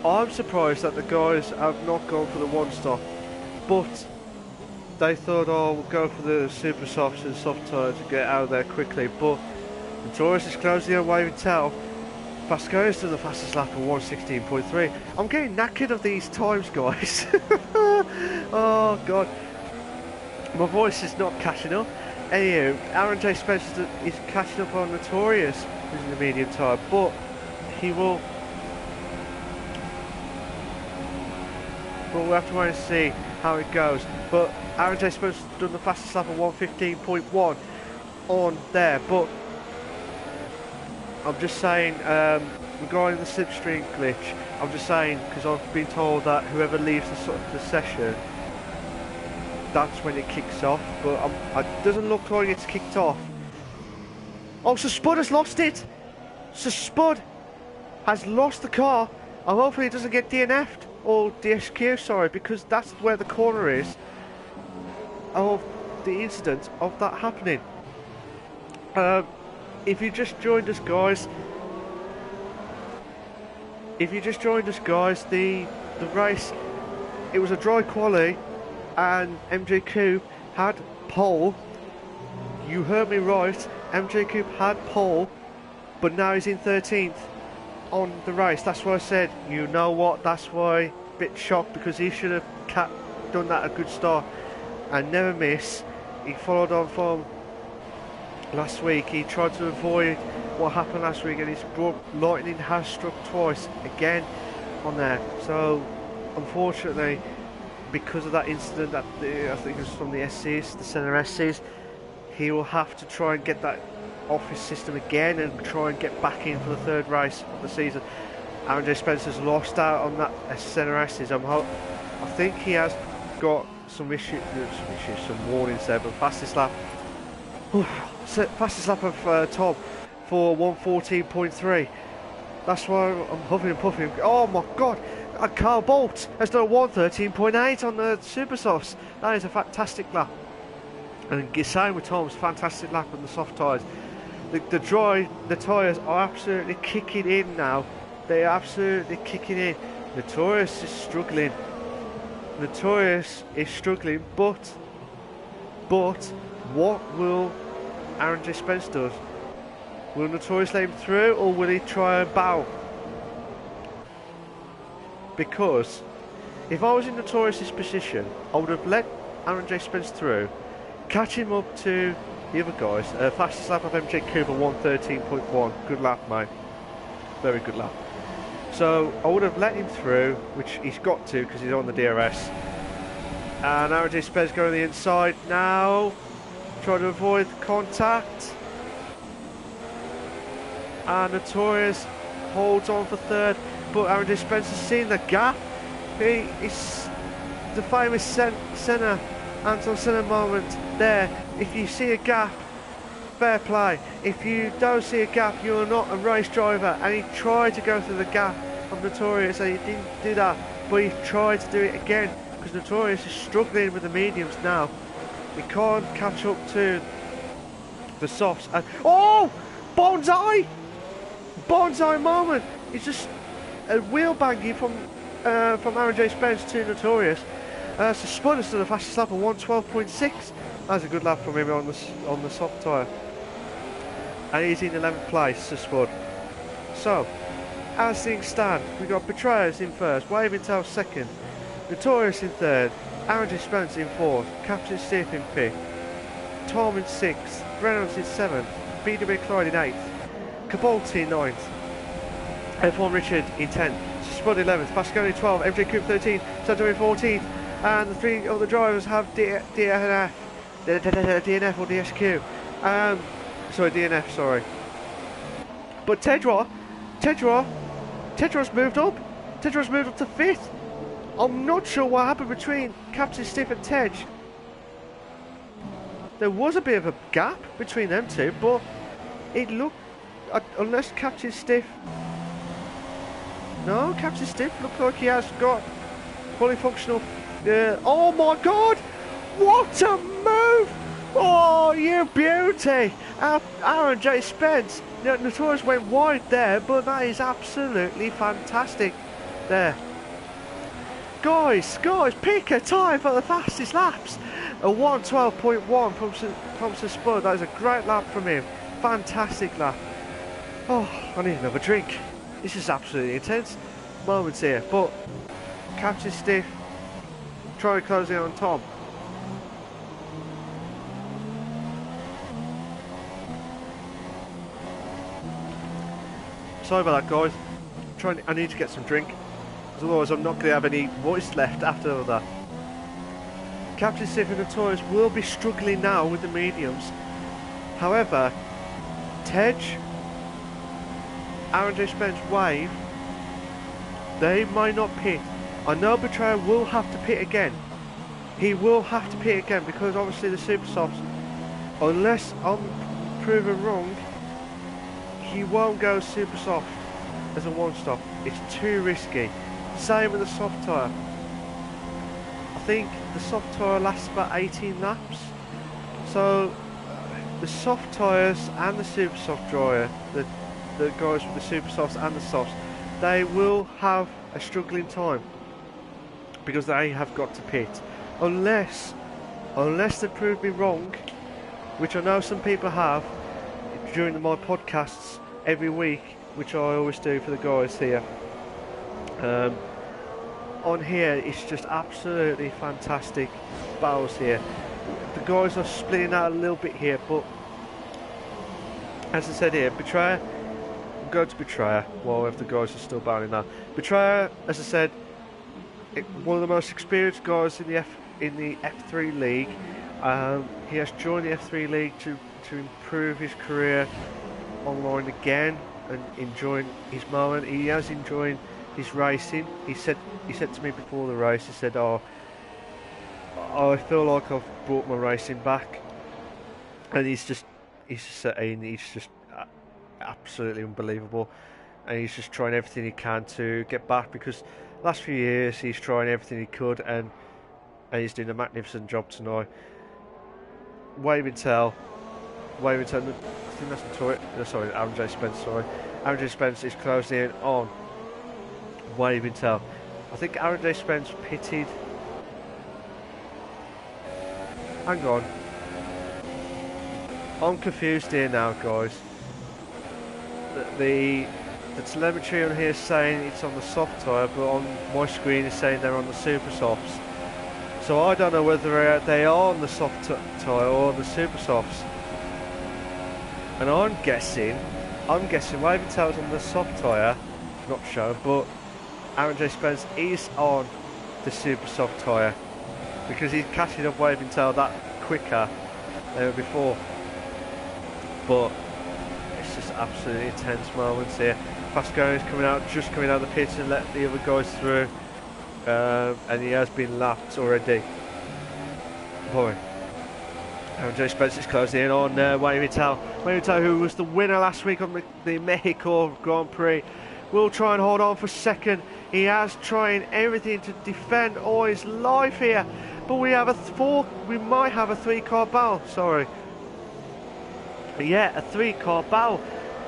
I'm surprised that the guys have not gone for the one stop, but they thought, oh, we'll go for the super softs and soft tyres to get out of there quickly. But Notorious is closing on Waving Tail. Pascal is to the fastest lap of 1:16.3. I'm getting knackered of these times, guys. Oh god, my voice is not catching up. Anyway, Aaron J. Spencer is catching up on Notorious using the medium tyre, but he will. But we'll have to wait and see how it goes. But Aaron J. Spencer's done the fastest lap of 1:15.1 on there. But I'm just saying, regarding the slipstream glitch, I'm just saying, because I've been told that whoever leaves the session, that's when it kicks off. But it doesn't look like it's kicked off. Oh, so Spud has lost it. So Spud has lost the car, and hopefully it doesn't get DNF'd. Or DSQ, sorry, because that's where the corner is of the incident of that happening. If you just joined us, guys, the race, it was a dry quali, and MJ Coupe had pole. You heard me right, MJ Coupe had pole, but now he's in 13th on the race. That's why I said, you know what, that's why a bit shocked, because he should have done that a good start and never miss. He followed on from last week. He tried to avoid what happened last week, and his lightning has struck twice again on there. So unfortunately, because of that incident, that I think it was from the SCs, the center SCs, he will have to try and get that off his system again and try and get back in for the third race of the season. Aaron J. Spencer's lost out on that center S's. I think he has got some warnings there, but fastest lap of Tom for 1:14.3. That's why I'm huffing and puffing. Oh my god, Carl Bolt has done a 1:13.8 on the super softs. That is a fantastic lap. And same with Tom's fantastic lap on the soft tyres. The tyres are absolutely kicking in now. They are absolutely kicking in. Notorious is struggling. But what will Aaron J. Spence do? Will Notorious let him through, or will he try and bow? Because if I was in Notorious's position, I would have let Aaron J. Spence through, catch him up to the other guys. Fastest lap of MJ Cooper, 1:13.1. Good lap, mate. Very good lap. So I would have let him through, which he's got to because he's on the DRS. And Aaron J. Spence going the inside now. Try to avoid contact. And Notorious holds on for third. but Aaron Spencer's seen the gap. It's the famous Anton Senna moment there. If you see a gap, fair play. If you don't see a gap, you're not a race driver. And he tried to go through the gap of Notorious, and he didn't do that, but he tried to do it again, because Notorious is struggling with the mediums now. He can't catch up to the softs. And oh, bonsai moment. It's just a wheel banging from Aaron J. Spence to Notorious. So Spud is still the fastest lap of 1:12.6. That's a good lap from him on the soft tyre. And he's in 11th place, so Spud. So, as things stand, we've got Betrayers in first, Waving Tail second, Notorious in third, Aaron J. Spence in fourth, Captain Stiff in fifth, Tom in sixth, Reynolds in seventh, BW Clyde in eighth, Cabolti in ninth, F1 Richard in 10th, Spud 11th, Pasconi 12th, MJ Coop 13th, Santori 14th, and the three other drivers have DNF or DSQ. DNF, sorry. But Tedra's moved up. Tedra's moved up to 5th. I'm not sure what happened between Captain Stiff and Tej. There was a bit of a gap between them two, but it looked, unless Captain Stiff... No, Captain Stiff looked like he has got fully functional... oh my god! What a move! Oh, you beauty! Aaron J. Spence. Notorious went wide there, but that is absolutely fantastic there. Guys, pick a time for the fastest laps. A 1:12.1 from Sir Spud. That is a great lap from him. Fantastic lap. Oh, I need another drink. This is absolutely intense moments here, but Captain Stiff trying to close in on Tom. Sorry about that, guys. I need to get some drink, otherwise I'm not going to have any voice left after all that. Captain Stiff and Notorious will be struggling now with the mediums. However, Tej, Aaron J. Spence, Wave, they might not pit. I know Betrayer will have to pit again. He will have to pit again, because obviously the Super Softs, unless I'm proven wrong, he won't go super soft as a one-stop. It's too risky. Same with the soft tyre. I think the soft tyre lasts about 18 laps. So the soft tyres and the super soft dryer, the guys with the super softs and the softs, they will have a struggling time, because they have got to pit. Unless they prove me wrong, which I know some people have during my podcasts every week, which I always do for the guys here. On here, it's just absolutely fantastic battles here. The guys are splitting out a little bit here, but as I said here, Betrayer, I'm going to Betrayer while the guys are still battling now. Betrayer, as I said, one of the most experienced guys in the F3 league. He has joined the F3 league to improve his career online again and enjoying his moment. He has enjoyed his racing. He said to me before the race, he said, "Oh, I feel like I've brought my racing back," and he's just absolutely unbelievable, and he's just trying everything he can to get back, because last few years he's trying everything he could, and he's doing a magnificent job tonight. Waving Tail, I think that's Notorious. Sorry, Aaron J. Spence. Sorry, Aaron J. Spence is closing in on Waving Tail. I think Aaron J. Spence pitted. Hang on, I'm confused here now, guys. The telemetry on here is saying it's on the soft tyre, but on my screen is saying they're on the super softs. So I don't know whether they are on the soft tyre or on the super softs. And I'm guessing Waving Tail's on the soft tyre, not shown, but Aaron J. Spence is on the super soft tyre, because he's catching up Waving Tail that quicker than before. But it's just absolutely intense moments here. fast going. He's coming out, just coming out of the pits and let the other guys through. And he has been lapped already. Boy. Jay Spence is closing in on Wayne Vitale. Wayne Vitale, who was the winner last week on the Mexico Grand Prix, will try and hold on for second. He has trying everything to defend all his life here, but we might have a 3-car battle. Sorry, yeah, a 3-car battle.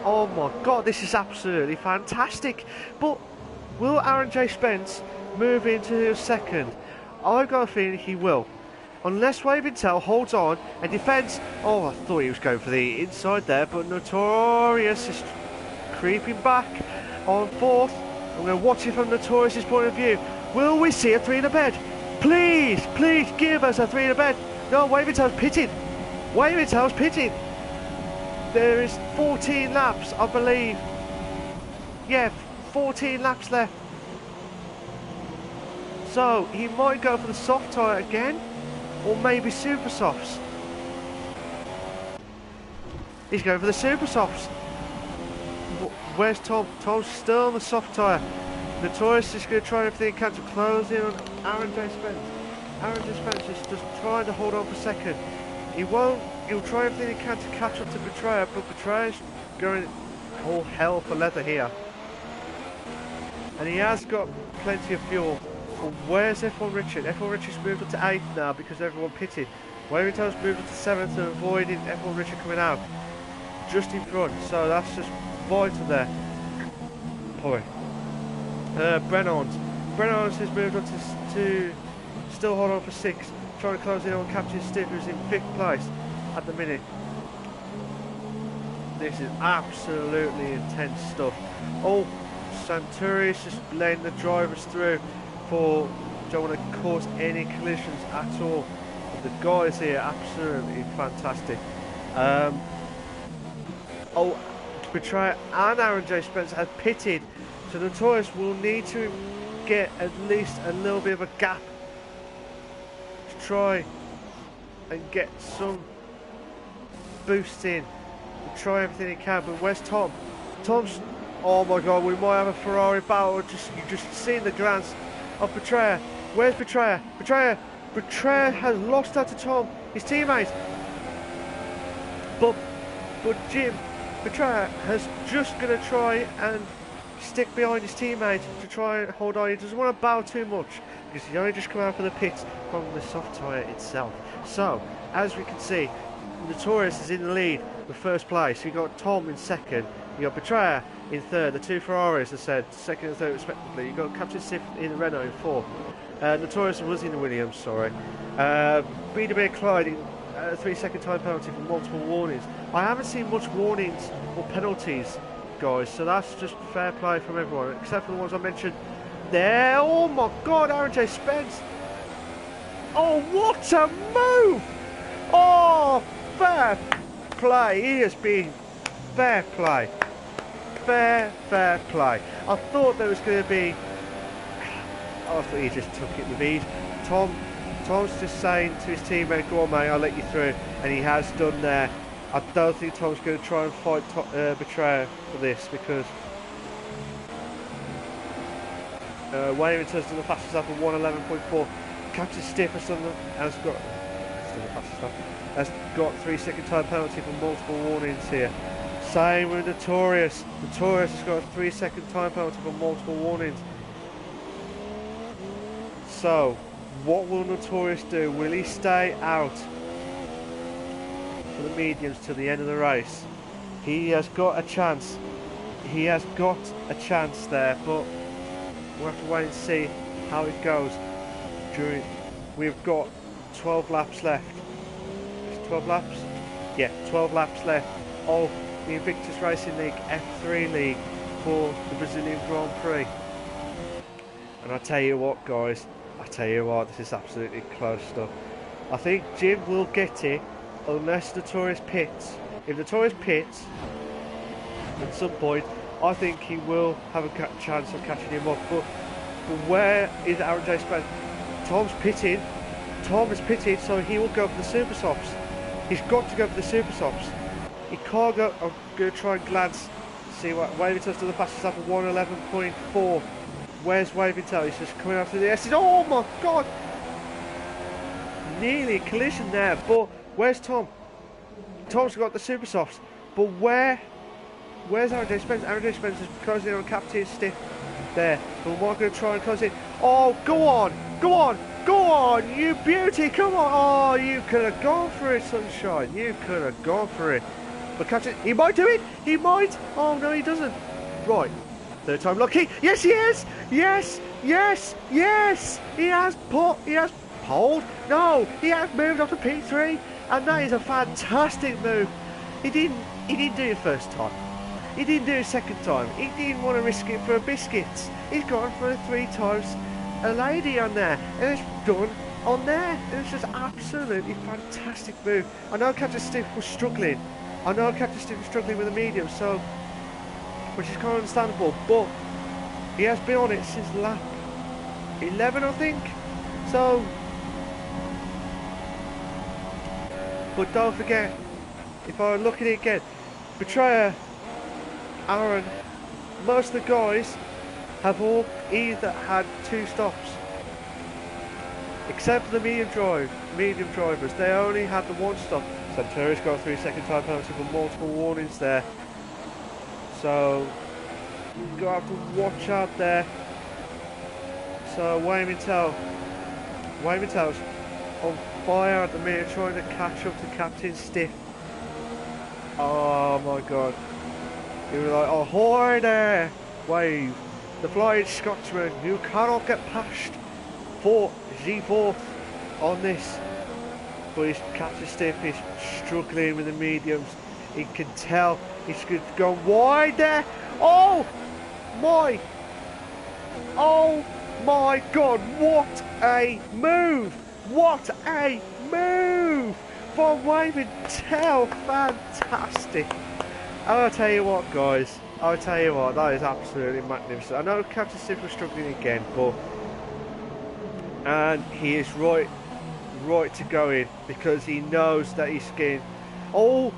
Oh my God, this is absolutely fantastic. But will Aaron J. Spence move into second? I've got a feeling he will. Unless Wayne Vitale holds on and defends. Oh, I thought he was going for the inside there, but Notorious is creeping back on fourth. I'm going to watch it from Notorious's point of view. Will we see a 3 in a bed? Please, please give us a 3 in a bed. No, Wayne Vitale's pitting. Wayne Vitale's pitting. There is 14 laps, I believe. Yeah, 14 laps left. So, he might go for the soft tyre again. Or maybe super softs. He's going for the super softs. Where's Tom? Tom's still on the soft tyre. Notorious is going to try everything he can to close in on Aaron J. Spence. Aaron J. Spence is just trying to hold on for second. He won't. He'll try everything he can to catch up to Betrayer, but Betrayer's going all hell for leather here. And he has got plenty of fuel. Well, where's F1 Richard? F1 Richard's moved up to 8th now because everyone pitted. Wayne Vitale's moved up to 7th and avoiding F1 Richard coming out. Just in front, so that's just vital there. Boy. Brennan's has moved up to still hold on for 6th. Trying to close in on Captain Stiff, who's in 5th place at the minute. This is absolutely intense stuff. Oh, Santuri's just letting the drivers through. Don't want to cause any collisions at all. But the guys here absolutely fantastic. Oh, Betrayer and Aaron J. Spence have pitted, so Notorious will need to get at least a little bit of a gap to try and get some boost in. Try everything he can. But where's Tom? Tom's. Oh my God, we might have a Ferrari battle. You just seen the glance of Betrayer. Where's Betrayer? Betrayer has lost out to Tom, his teammate. But Jim, Betrayer has just going to try and stick behind his teammate to try and hold on. He doesn't want to bow too much because he's only just come out for the pits from the soft tyre itself. So, as we can see, Notorious is in the lead with first place. You got Tom in second. You got Betrayer in third. The two Ferraris, as I said, second and third respectively. You got Captain Stiff in the Renault in fourth. Notorious was in the Williams, sorry. BW Clyde in 3-second time penalty for multiple warnings. I haven't seen much warnings or penalties, guys, so that's just fair play from everyone, except for the ones I mentioned there. Oh my God, Aaron J. Spence. Oh, what a move! Oh, fair play. He has been fair play. Fair play. I thought there was going to be. I thought he just took it with ease. Tom's just saying to his teammate, "Go on, mate, I'll let you through," and he has done there. I don't think Tom's going to try and fight Betrayer for this because Wayne has done the fastest lap of 1:11.4. Captain Stiff has got 3-second time penalty for multiple warnings here. Same with Notorious. Notorious has got a 3-second time penalty for multiple warnings. So, what will Notorious do? Will he stay out for the mediums till the end of the race? He has got a chance. He has got a chance there, but we'll have to wait and see how it goes. We've got 12 laps left. 12 laps? Yeah, 12 laps left of the Invictus Racing League F3 League for the Brazilian Grand Prix. And I tell you what, guys, this is absolutely close stuff. I think Jim will get it unless Notorious pits. If Notorious pits at some point, I think he will have a chance of catching him up. But where is Aaron J. Spence? Tom's pitting. Tom has pitted, so he will go for the super softs. He's got to go for the super softs. He can't go. I'm going to try and glance, see what Wavington's done the fastest lap of 1:11.4. Where's Wavington? He's just coming after the S's. Oh my god! Nearly a collision there, but where's Tom? Tom's got the super softs, but where's RJ Spencer? RJ Spencer's closing in on Captain Stiff there. But we're going to try and close it. Oh, go on! Go on! Go on, you beauty! Come on! Oh, you could have gone for it, Sunshine. You could have gone for it. But Captain, he might do it! He might! Oh, no, he doesn't. Right. Third time lucky. Yes, he is! Yes! Yes! Yes! He has pulled. No! He has moved up to P3. And that is a fantastic move. He didn't do it first time. He didn't do it second time. He didn't want to risk it for biscuits. He's gone for 3 times a lady on there. And it's done on there. It was just absolutely fantastic move. I know Captain Stiff was struggling. with the medium, so which is kind of understandable, but he has been on it since lap 11, I think. So, but don't forget, if I look at it again, Betrayer, Aaron, most of the guys have all either had 2 stops, except for the medium drivers. They only had the 1 stop. Santura's got a 3-second time penalty for multiple warnings there. So you're gonna have to watch out there. So Waymantel's on fire at the minute, trying to catch up to Captain Stiff. Oh my god. He was like, ahoy there, Wave, the Flying Scotsman, you cannot get past G4 on this. But his Captain Stiff is struggling with the mediums. He can tell he's going wide there. Oh my god, what a move! What a move from Waymantel! Fantastic. I'll tell you what, guys, that is absolutely magnificent. I know Captain Stiff was struggling again, and he is right to go in, because he knows that he's getting... Oh!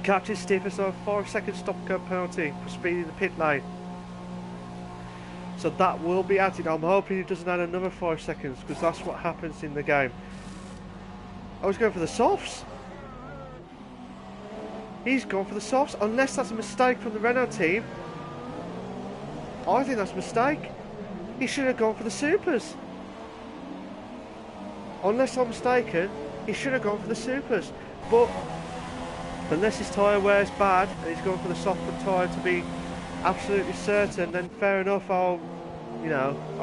Captain Stiff has a 5-second stop-go penalty for speeding the pit lane. So that will be added. I'm hoping he doesn't add another 5 seconds, because that's what happens in the game. I was going for the softs. He's gone for the softs, unless that's a mistake from the Renault team. I think that's a mistake. He should have gone for the supers. Unless I'm mistaken, he should have gone for the supers. But unless his tyre wears bad and he's gone for the softer tyre to be absolutely certain, then fair enough, I'll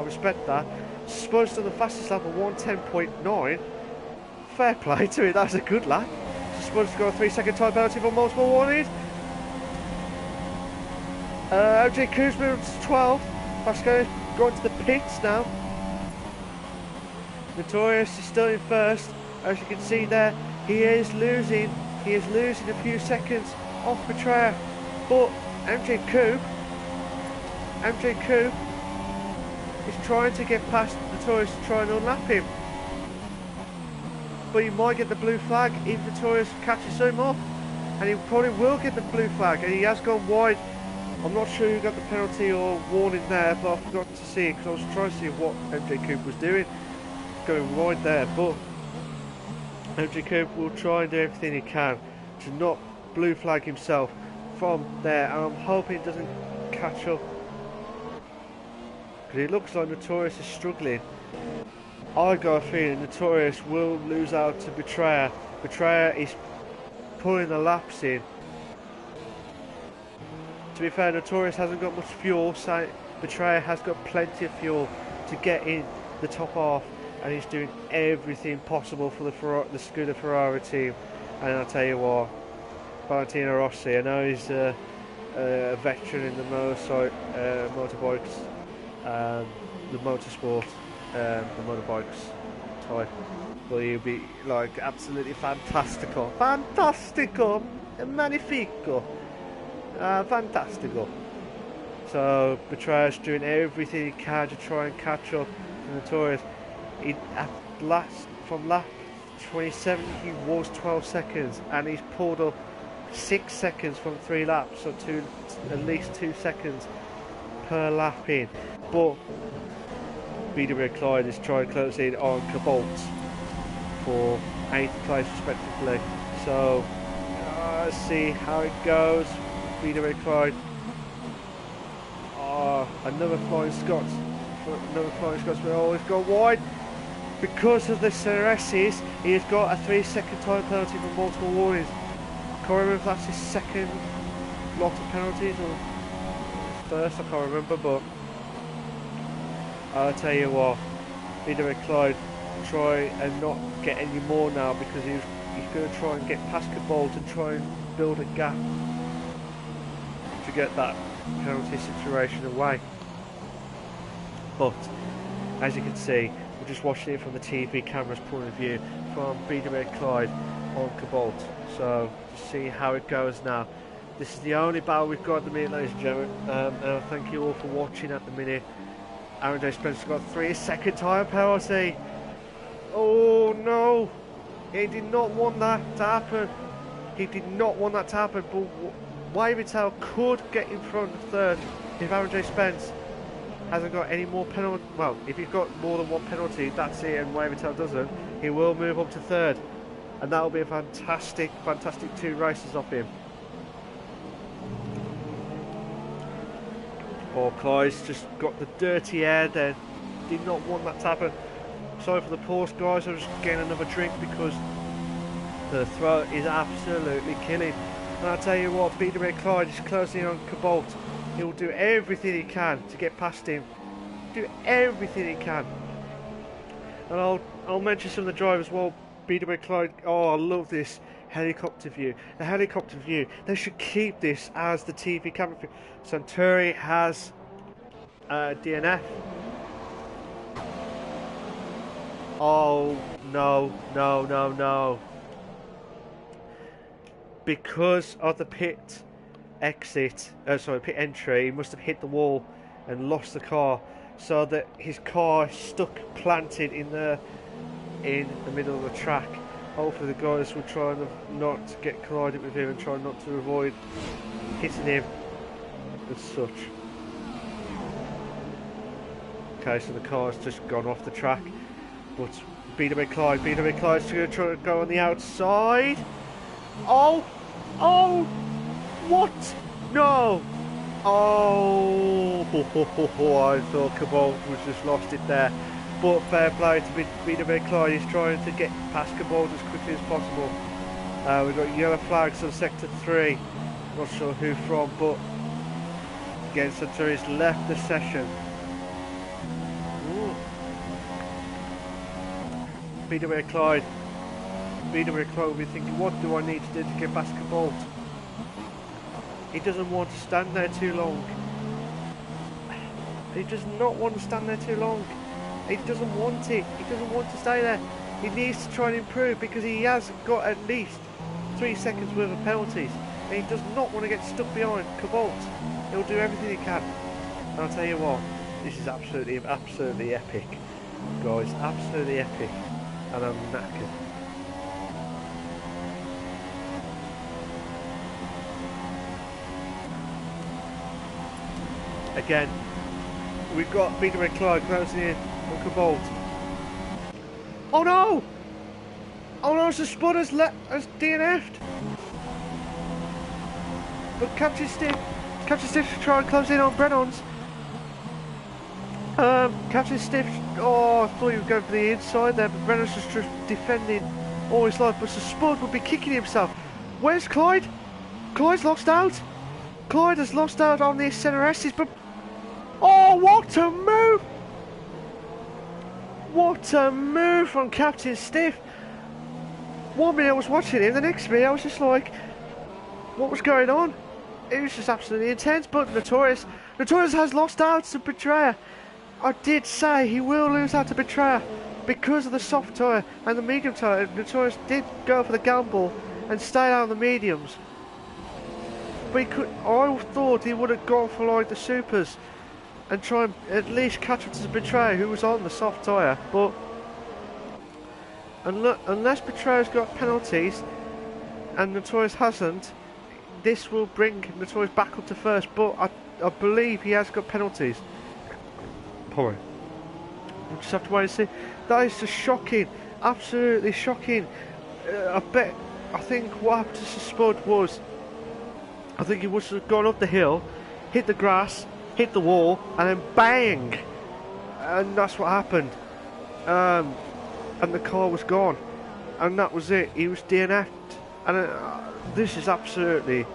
respect that. Spud's done the fastest lap of 1:10.9. Fair play to it, that was a good lap. Spud's got a 3-second time penalty for multiple warnings. OJ Kuzma to 12. That's going to the pits now. Notorious is still in first. As you can see there, he is losing a few seconds off Betrayer. But MJ Coupe is trying to get past Notorious to try and unlap him. But he might get the blue flag if Notorious catches him up. And he probably will get the blue flag, and he has gone wide. I'm not sure who got the penalty or warning there, but I forgot to see it because I was trying to see what MJ Coupe was doing. Going wide there, but MJ Coupe will try and do everything he can to not blue flag himself from there, and I'm hoping he doesn't catch up, because it looks like Notorious is struggling. I got a feeling Notorious will lose out to Betrayer. Betrayer is pulling the laps in. To be fair, Notorious hasn't got much fuel, so Betrayer has got plenty of fuel to get in the top half, and he's doing everything possible for the Scuderia Ferrari team. And I'll tell you what, Valentino Rossi, I know he's a veteran in the motorbikes, the motorsport, the motorbikes type, but he'll be like absolutely fantastico, magnifico, fantastico. So Betrayer's doing everything he can to try and catch up to Notorious. From lap 27 he was 12 seconds, and he's pulled up 6 seconds from 3 laps, so at least 2 seconds per lap in. But BW Clyde is trying to close in on Cobalt for 8th place respectively. So let's see how it goes. BW Clyde. Another Flying Scots. Another Flying Scotsman. Oh, he's gone wide. Because of the CRSs, he has got a 3-second time penalty for multiple warnings. I can't remember if that's his second lot of penalties or first, I can't remember, but I'll tell you what, BW Clyde try and not get any more now, because he's going to try and get past Cobalt and try and build a gap to get that penalty situation away. But as you can see, we're just watching it from the TV camera's point of view from BW Clyde on Cobalt. So just see how it goes now. This is the only battle we've got at the minute, ladies and gentlemen. And thank you all for watching at the minute. Aaron J. Spencer got 3-second tyre penalty. Oh no! He did not want that to happen. He did not want that to happen. But Wavertail could get in front of third if Aaron J. Spence hasn't got any more penalty. Well, if he's got more than one penalty, that's it, and Wavertail doesn't, he will move up to third. And that will be a fantastic 2 races off him. Oh, Clyde's just got the dirty air there. Did not want that to happen. Sorry for the pause, guys. I'm just getting another drink because the throat is absolutely killing. And I'll tell you what, BW Clyde is closing on Cobalt. He will do everything he can to get past him. Do everything he can. And I'll mention some of the drivers as well. BW Clyde. Oh, I love this helicopter view. The helicopter view. They should keep this as the TV camera view. Suntory has DNF. Oh no. Because of the pit exit, pit entry, he must have hit the wall and lost the car, so that his car stuck planted in the middle of the track. Hopefully the guys will try not to get collided with him and try not to avoid hitting him as such. Okay, so the car's just gone off the track, but BW Clyde's going to try to go on the outside. Oh, what? No. Oh, I thought Cobalt was just lost it there. But fair play to BW Clyde. He's trying to get past Cobalt as quickly as possible. We've got yellow flags on sector 3. Not sure who from, but again, Suntory's left the session. Ooh. BW Clyde will be thinking, what do I need to do to get past Cobalt? He doesn't want to stand there too long. He does not want to stand there too long. He doesn't want it. He doesn't want to stay there. He needs to try and improve, because he has got at least 3 seconds worth of penalties. And he does not want to get stuck behind Cobalt. He'll do everything he can. And I'll tell you what, this is absolutely epic. Guys, absolutely epic. And I'm knackered. Again, we've got BW Clyde closing in on Cobalt. Oh no! Oh no, the Spud has DNF'd. But Captain Stiff to try and close in on Brennan's. Captain Stiff, I thought he was going for the inside there, but Brennan's just defending all his life. But the Spud would be kicking himself. Where's Clyde? Clyde's lost out. Clyde has lost out on the CRSs, but oh, what a move! What a move from Captain Stiff. 1 minute I was watching him, the next minute I was just like, what was going on? It was just absolutely intense. But Notorious has lost out to Betrayer. I did say he will lose out to Betrayer because of the soft tyre and the medium tyre. Notorious did go for the gamble and stay out on the mediums. But I thought he would have gone for like the supers and try and at least catch up to the Betrayer, who was on the soft tyre. But unless Betrayer's got penalties and Notorious hasn't, this will bring Notorious back up to first, but I believe he has got penalties. We'll just have to wait and see. That is just shocking, absolutely shocking. I think what happened to Spud was, I think he must have gone up the hill, hit the grass, hit the wall, and then bang! And that's what happened. And the car was gone. And that was it. He was DNF'd. And this is absolutely,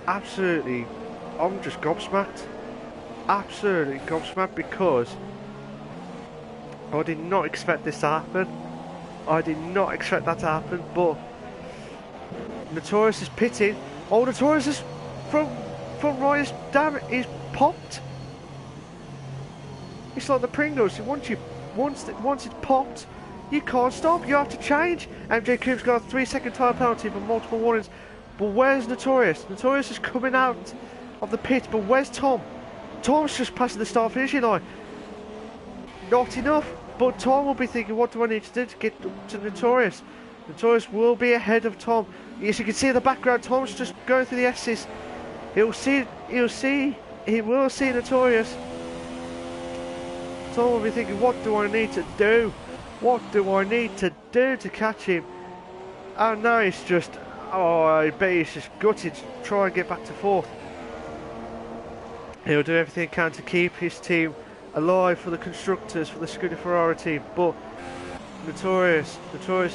I'm just gobsmacked. Absolutely gobsmacked, because I did not expect this to happen. I did not expect that to happen, but Notorious is pitting. Oh, Notorious is front right is damn it, is popped. It's like the Pringles. Once it's popped, you can't stop. You have to change. MJ Coombs got a 3-second tyre penalty for multiple warnings. But where's Notorious? Notorious is coming out of the pit, but where's Tom? Tom's just passing the start finishing line. Not enough. But Tom will be thinking, what do I need to do to get to Notorious? Notorious will be ahead of Tom. As you can see in the background, Tom's just going through the S's. He will see Notorious. Tom will be thinking, what do I need to do? What do I need to do to catch him? And now he's just, oh, I bet he's just gutted to try and get back to fourth. He'll do everything he can to keep his team alive for the constructors, for the Scuderia Ferrari team, but Notorious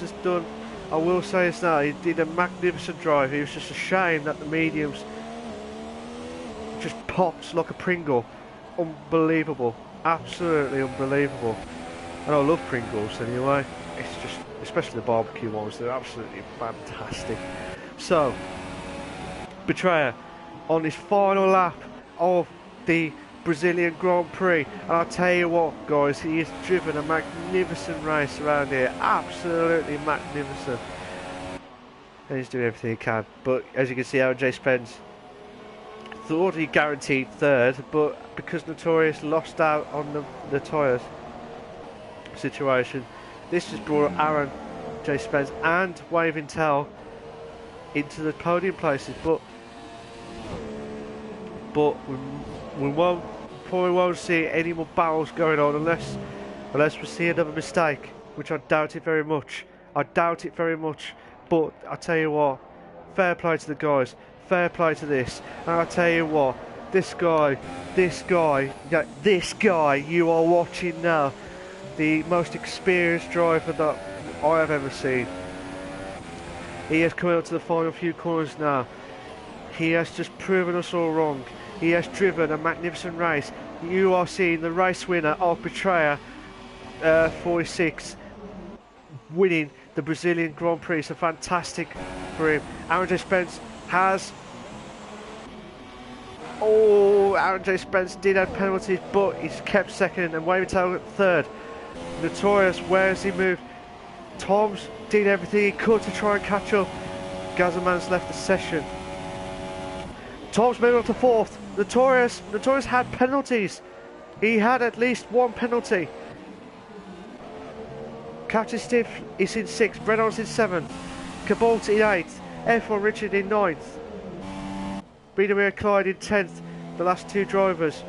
has done, I will say this now, he did a magnificent drive. He was just a shame that the mediums just popped like a Pringle. Unbelievable, absolutely unbelievable. And I love Pringles anyway. It's just, especially the barbecue ones, they're absolutely fantastic. So, Betrayer on his final lap of the Brazilian Grand Prix, and I'll tell you what, guys, he has driven a magnificent race around here, absolutely magnificent, and he's doing everything he can. But as you can see, Aaron J. Spence thought he guaranteed third, but because Notorious lost out on the tyres situation, this just brought Aaron J. Spence and Waving Tell into the podium places, but we probably won't see any more battles going on unless we see another mistake, which I doubt it very much. But I tell you what, fair play to the guys, fair play to this, and I tell you what, this guy you are watching now, the most experienced driver that I have ever seen. He has come out to the final few corners now. He has just proven us all wrong. He has driven a magnificent race. You are seeing the race winner of Betrayer 46 winning the Brazilian Grand Prix. So fantastic for him. Aaron J. Spence has... Oh, Aaron J. Spence did have penalties, but he's kept second, and Waving Tail third. Notorious, where has he moved? Tom's did everything he could to try and catch up. Gazzaman's left the session. Tom's moving up to fourth. Notorious had penalties. He had at least one penalty. Captain Stiff is in sixth. Reynolds in seventh. Cabalt in eighth. F1 Richard in ninth. BWA Clyde in 10th. The last two drivers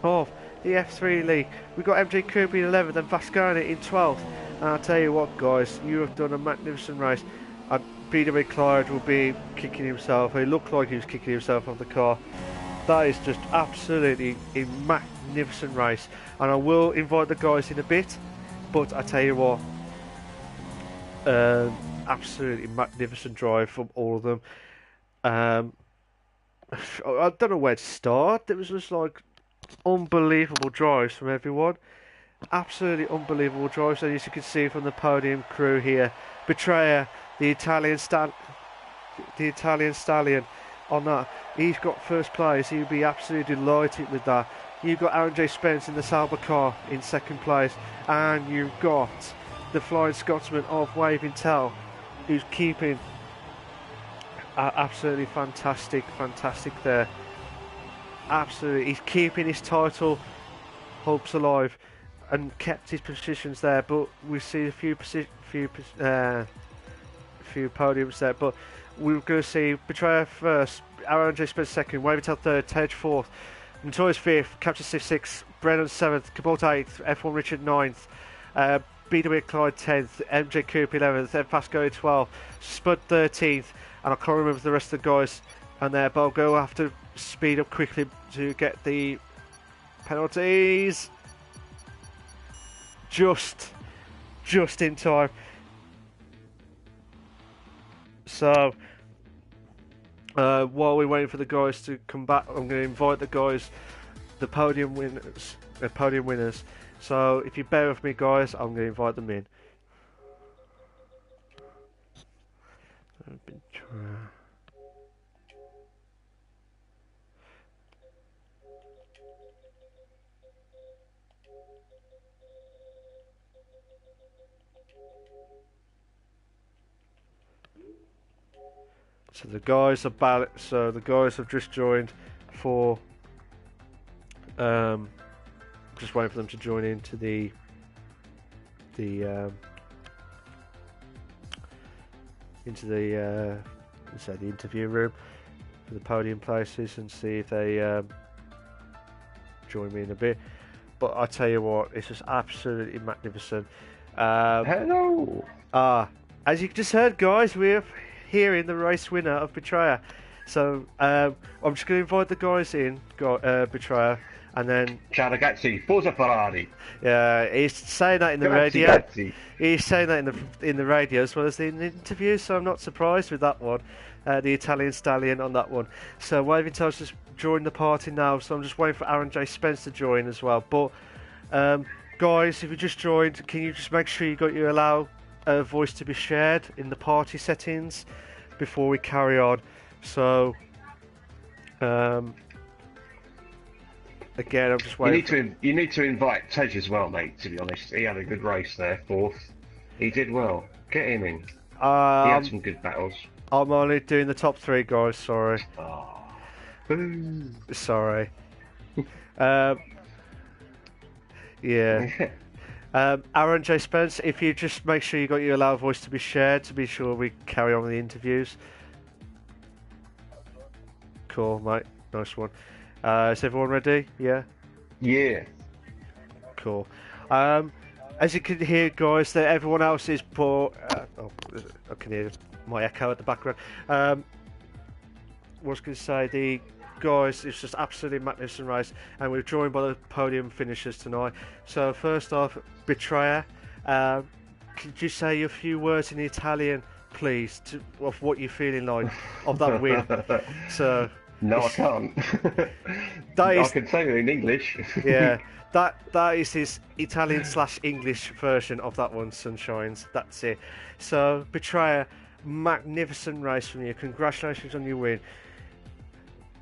of the F3 League. We've got MJ Kirby in 11th and Vasconi in 12th. And I'll tell you what, guys, you have done a magnificent race. BW Clyde will be kicking himself. He looked like he was kicking himself off the car. That is just absolutely a magnificent race. And I will invite the guys in a bit. But I tell you what, absolutely magnificent drive from all of them. I don't know where to start. It was just like unbelievable drives from everyone. Absolutely unbelievable drives. And as you can see from the podium crew here, Betrayer, the Italian stallion on that, he's got first place. He'll be absolutely delighted with that. You've got Aaron J. Spence in the Sauber car in second place, and you've got the Flying Scotsman of Waving Tell, who's keeping absolutely fantastic there. Absolutely, he's keeping his title hopes alive and kept his positions there. But we see a few podiums there. But we're going to see Betrayer first, Aaron J. Spence second, Wavertel third, Tej fourth, Notorious fifth, Capture Sif sixth, Brennan seventh, Cabot eighth, F1 Richard ninth, BW Clyde 10th, MJ Cooper 11th, Ed Pasco 12th, Spud 13th, and I can't remember the rest of the guys on there, but I'll go have to speed up quickly to get the penalties. Just in time. So, while we're waiting for the guys to come back, I'm going to invite the guys, the podium winners. So, if you bear with me, guys, I'm going to invite them in. So the guys are So the guys have just joined for. Just waiting for them to join into the interview room for the podium places and see if they join me in a bit. But I tell you what, it's just absolutely magnificent. Hello. As you just heard, guys, we're hearing the race winner of Betrayer. So I'm just going to invite the guys in, Betrayer, and then. Ciao ragazzi, Forza Ferrari. Yeah, he's saying that in the radio. Grazie. He's saying that in the radio as well as in the interview. So I'm not surprised with that one. The Italian stallion on that one. So Wavertel's just joined the party now. So I'm just waiting for Aaron J. Spence to join as well. But guys, if you just joined, can you just make sure you got your allow voice to be shared in the party settings before we carry on? So. Again, I'm just waiting. You need to invite Tej as well, mate. To be honest, he had a good race there, fourth. He did well. Get him in. He had some good battles. I'm only doing the top three, guys. Sorry. Oh. Sorry. Yeah. Aaron J. Spence, if you just make sure you got your loud voice to be shared to be sure we carry on with the interviews. Cool, mate. Nice one. Is everyone ready? Yeah? Yeah. Cool. As you can hear, guys, that everyone else is I can hear my echo at the background. What was I going to say? The guys, it's just absolutely magnificent race, and we're joined by the podium finishers tonight. So first off, Betrayer, could you say a few words in Italian, please, of what you're feeling like of that win? So. No, I can't. I can say it in English. Yeah, that is his Italian/English version of that one, Sunshines. That's it. So, Betrayer, magnificent race from you. Congratulations on your win.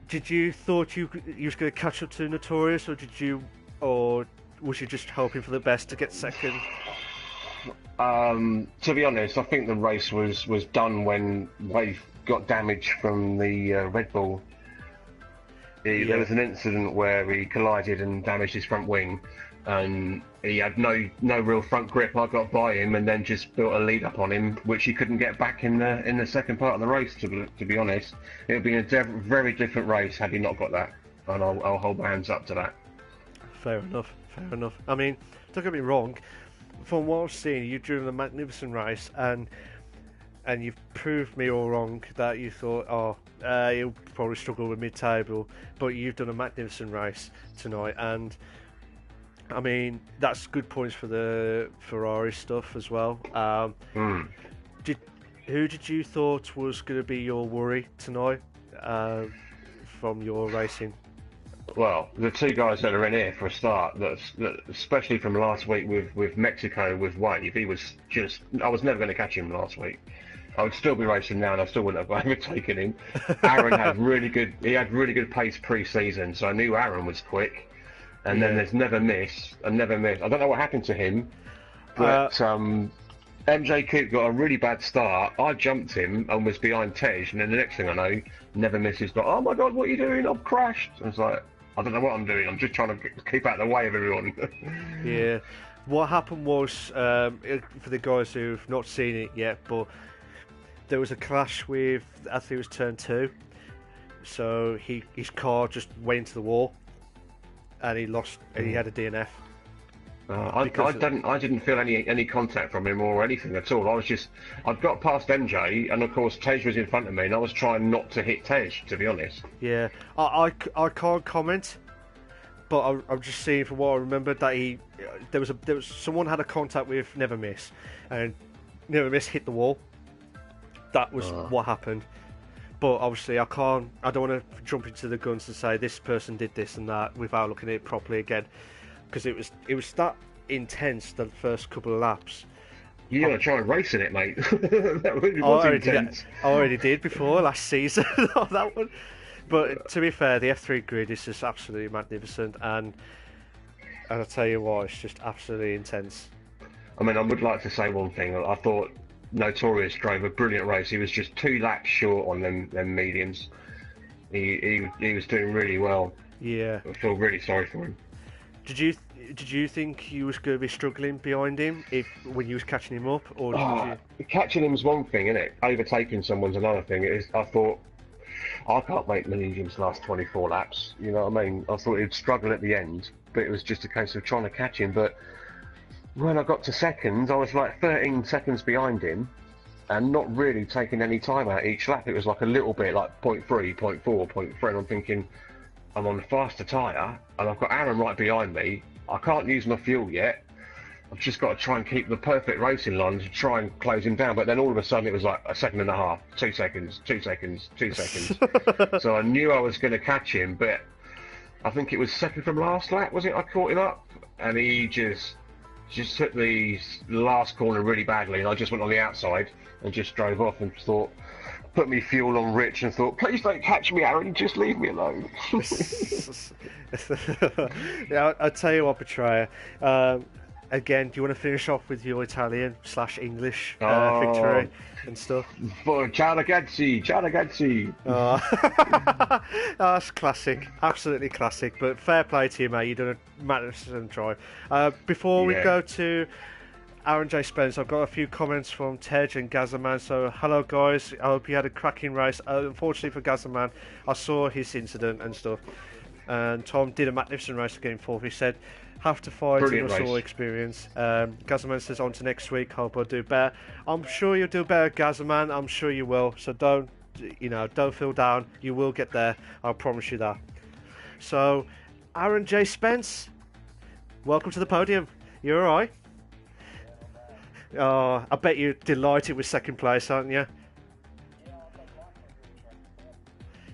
Did you thought you was going to catch up to Notorious, or was you just hoping for the best to get second? To be honest, I think the race was done when Wave got damage from the Red Bull. There was an incident where he collided and damaged his front wing, and he had no real front grip. I got by him and then just built a lead up on him, which he couldn't get back in the second part of the race. To be honest, it would be a very different race had he not got that, and I'll hold my hands up to that. Fair enough. I mean, don't get me wrong. From what I've seen, you've driven a magnificent race, and you've proved me all wrong that you thought, you'll probably struggle with mid-table, but you've done a magnificent race tonight, and I mean that's good points for the Ferrari stuff as well. Who did you thought was going to be your worry tonight from your racing? Well, the two guys that are in here for a start, that especially from last week with Mexico with Wave, he was just, I was never going to catch him last week. I would still be racing now, and I still wouldn't have overtaken him. Aaron had really good pace pre-season, so I knew Aaron was quick. And then there's never miss. I don't know what happened to him, but MJ Coop got a really bad start. I jumped him and was behind Tej, and then the next thing I know, never misses. But oh my God, what are you doing? I've crashed. I was like, I don't know what I'm doing. I'm just trying to keep out of the way of everyone. Yeah. What happened was, for the guys who've not seen it yet, but there was a clash with, I think it was turn 2. So his car just went into the wall, and he lost, and he had a DNF. I didn't feel any contact from him or anything at all. I'd got past MJ, and of course Tej was in front of me, and I was trying not to hit Tej, to be honest. Yeah, I can't comment, but I'm just seeing from what I remember that there was someone had a contact with Never Miss, and Never Miss hit the wall. That was what happened. But obviously, I don't want to jump into the guns and say this person did this and that without looking at it properly again, because it was that intense the first couple of laps. You gotta try and race in it, mate. That really was intense. I already did before last season on that one. But to be fair, the F3 grid is just absolutely magnificent, and I'll tell you what, it's just absolutely intense. I mean, I would like to say one thing. I thought Notorious drove a brilliant race. He was just 2 laps short on them mediums. He was doing really well. Yeah. I feel really sorry for him. Did you think you was going to be struggling behind him when you was catching him up, or did you? Catching him's one thing, isn't it? Overtaking someone's another thing. I thought I can't make mediums last 24 laps. You know what I mean? I thought he'd struggle at the end, but it was just a case of trying to catch him. But when I got to seconds, I was like 13 seconds behind him, and not really taking any time out each lap. It was like a little bit, like 0.3, 0.4, 0.3, and I'm thinking, I'm on a faster tyre, and I've got Aaron right behind me. I can't use my fuel yet. I've just got to try and keep the perfect racing line to try and close him down. But then all of a sudden it was like a second and a half, 2 seconds, 2 seconds, 2 seconds. So I knew I was going to catch him, but I think it was second from last lap, was it? I caught him up, and he just took the last corner really badly, and I just went on the outside and just drove off and thought, put me fuel on rich and thought, please don't catch me, Aaron, just leave me alone. Yeah, I'll tell you what, Betrayer. Again, do you want to finish off with your Italian/English victory and stuff? For ciao ragazzi. Oh. That's classic, absolutely classic. But fair play to you, mate. You've done a magnificent drive. Before we go to Aaron J. Spence, I've got a few comments from Tej and Gazaman. So, hello guys, I hope you had a cracking race. Unfortunately for Gazaman, I saw his incident and stuff. And Tom did a magnificent race to get him fourth. He said, have to fight in us all experience. Gazaman says, on to next week, hope I'll do better. I'm sure you'll do better, Gazaman. I'm sure you will. So don't feel down. You will get there. I'll promise you that. So, Aaron J. Spence, welcome to the podium. You alright? Oh, I bet you're delighted with second place, aren't you?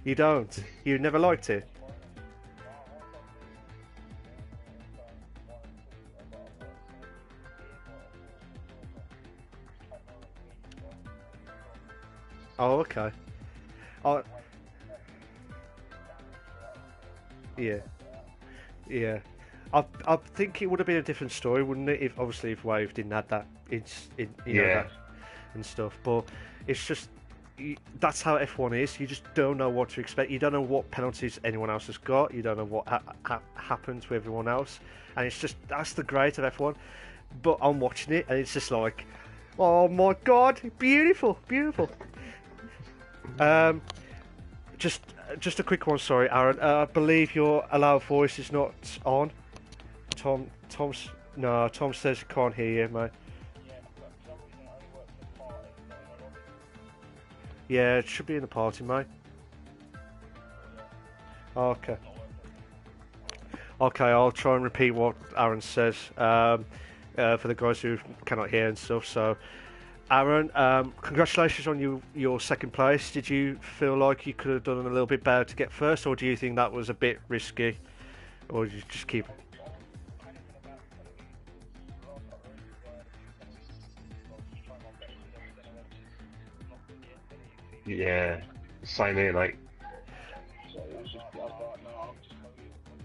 You don't? You never liked it? Oh, okay. Oh, yeah. Yeah. I think it would have been a different story, wouldn't it? If Wave didn't have that, know, that and stuff. But it's just that's how F1 is. You just don't know what to expect. You don't know what penalties anyone else has got. You don't know what happens with everyone else, and it's just that's the great of F1. But I'm watching it, and it's just like, oh my god, beautiful. Just a quick one, sorry, Aaron. I believe your allow voice is not on. Tom says he can't hear you, mate. Yeah, it should be in the party, mate. Okay, I'll try and repeat what Aaron says for the guys who cannot hear and stuff. So, Aaron, congratulations on your second place. Did you feel like you could have done a little bit better to get first, or do you think that was a bit risky, or did you just keep? Yeah, same here, mate.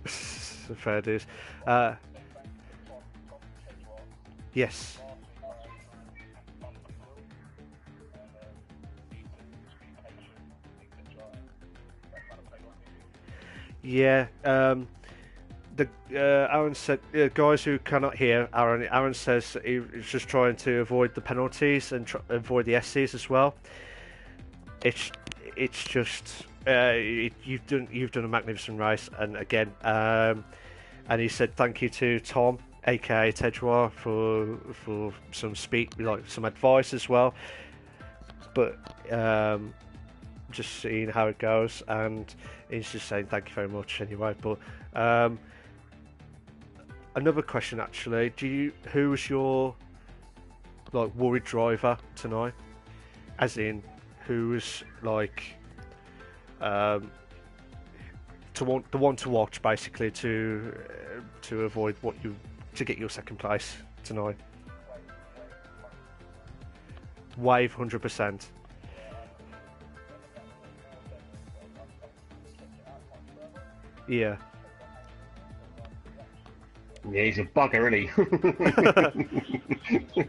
Fair dues. Yes. Yeah. Aaron said, guys who cannot hear Aaron says he was just trying to avoid the penalties and avoid the SCs as well. it's just you've done a magnificent race, and again, and he said thank you to Tom, aka Tedroir, for some some advice as well. But just seeing how it goes, and he's just saying thank you very much anyway. But another question actually, who was your worried driver tonight? As in, who was the one to watch basically to avoid to get your second place tonight? Wave 100%. Yeah. Yeah, he's a bugger, isn't he?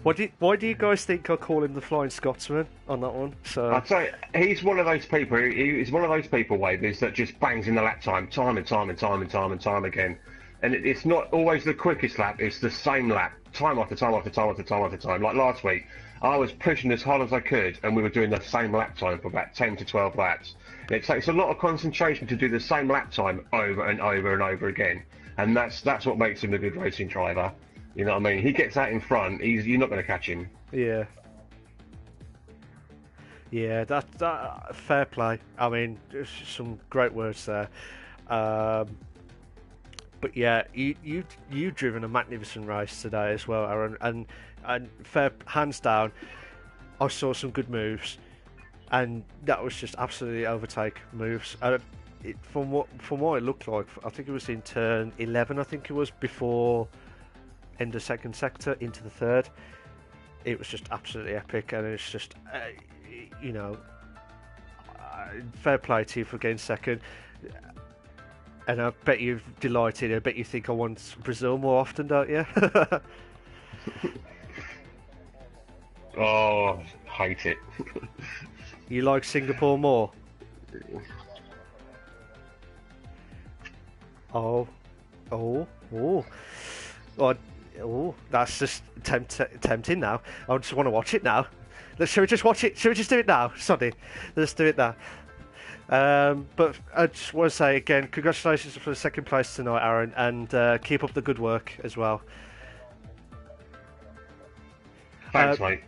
Why do you guys think I call him the Flying Scotsman on that one? So I'd say he's one of those people. He's one of those people, Wavers, that just bangs in the lap time and time again. And it's not always the quickest lap. It's the same lap, time after time after time after time after time. Like last week, I was pushing as hard as I could, and we were doing the same lap time for about 10 to 12 laps. And it takes a lot of concentration to do the same lap time over and over and over again. And that's what makes him a good racing driver. You know what I mean? He gets out in front. You're not going to catch him. yeah. Yeah, that fair play. I mean, there's some great words there. But yeah, you driven a magnificent race today as well, Aaron, and fair hands down. I saw some good moves, and that was just absolutely overtake moves. From what it looked like, I think it was in turn 11. I think it was before end of second sector into the third. It was just absolutely epic, and it's just fair play to you for getting second. And I bet you're delighted. I bet you think I want Brazil more often, don't you? Oh, hate it. You like Singapore more? Oh, that's just tempting now. I just want to watch it now. Shall we just watch it? Shall we just do it now? Sorry, let's do it now. But I just want to say again, congratulations for the second place tonight, Aaron, and keep up the good work as well. Thanks, mate.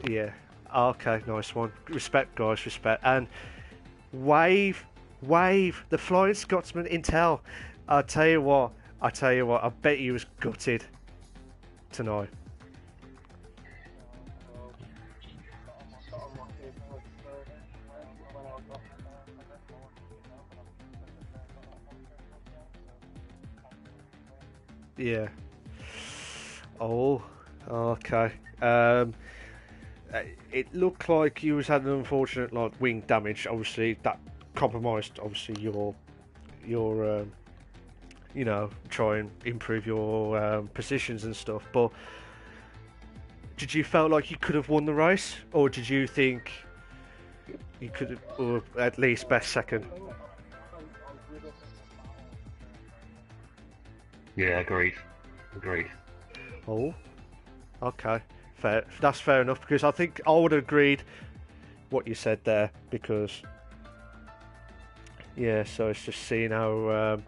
Yeah. Okay, nice one. Respect, guys, respect. And Wave, the Flying Scotsman Intel. I tell you what, I bet he was gutted tonight. Yeah. Oh, okay. It looked like you was had an unfortunate wing damage. Obviously, that compromised your try and improve your positions and stuff. But did you feel like you could have won the race, or did you think you could have, or at least best second? Yeah, agreed. Oh, okay, fair. That's fair enough, because I think I would have agreed what you said there, because yeah. So it's just seeing how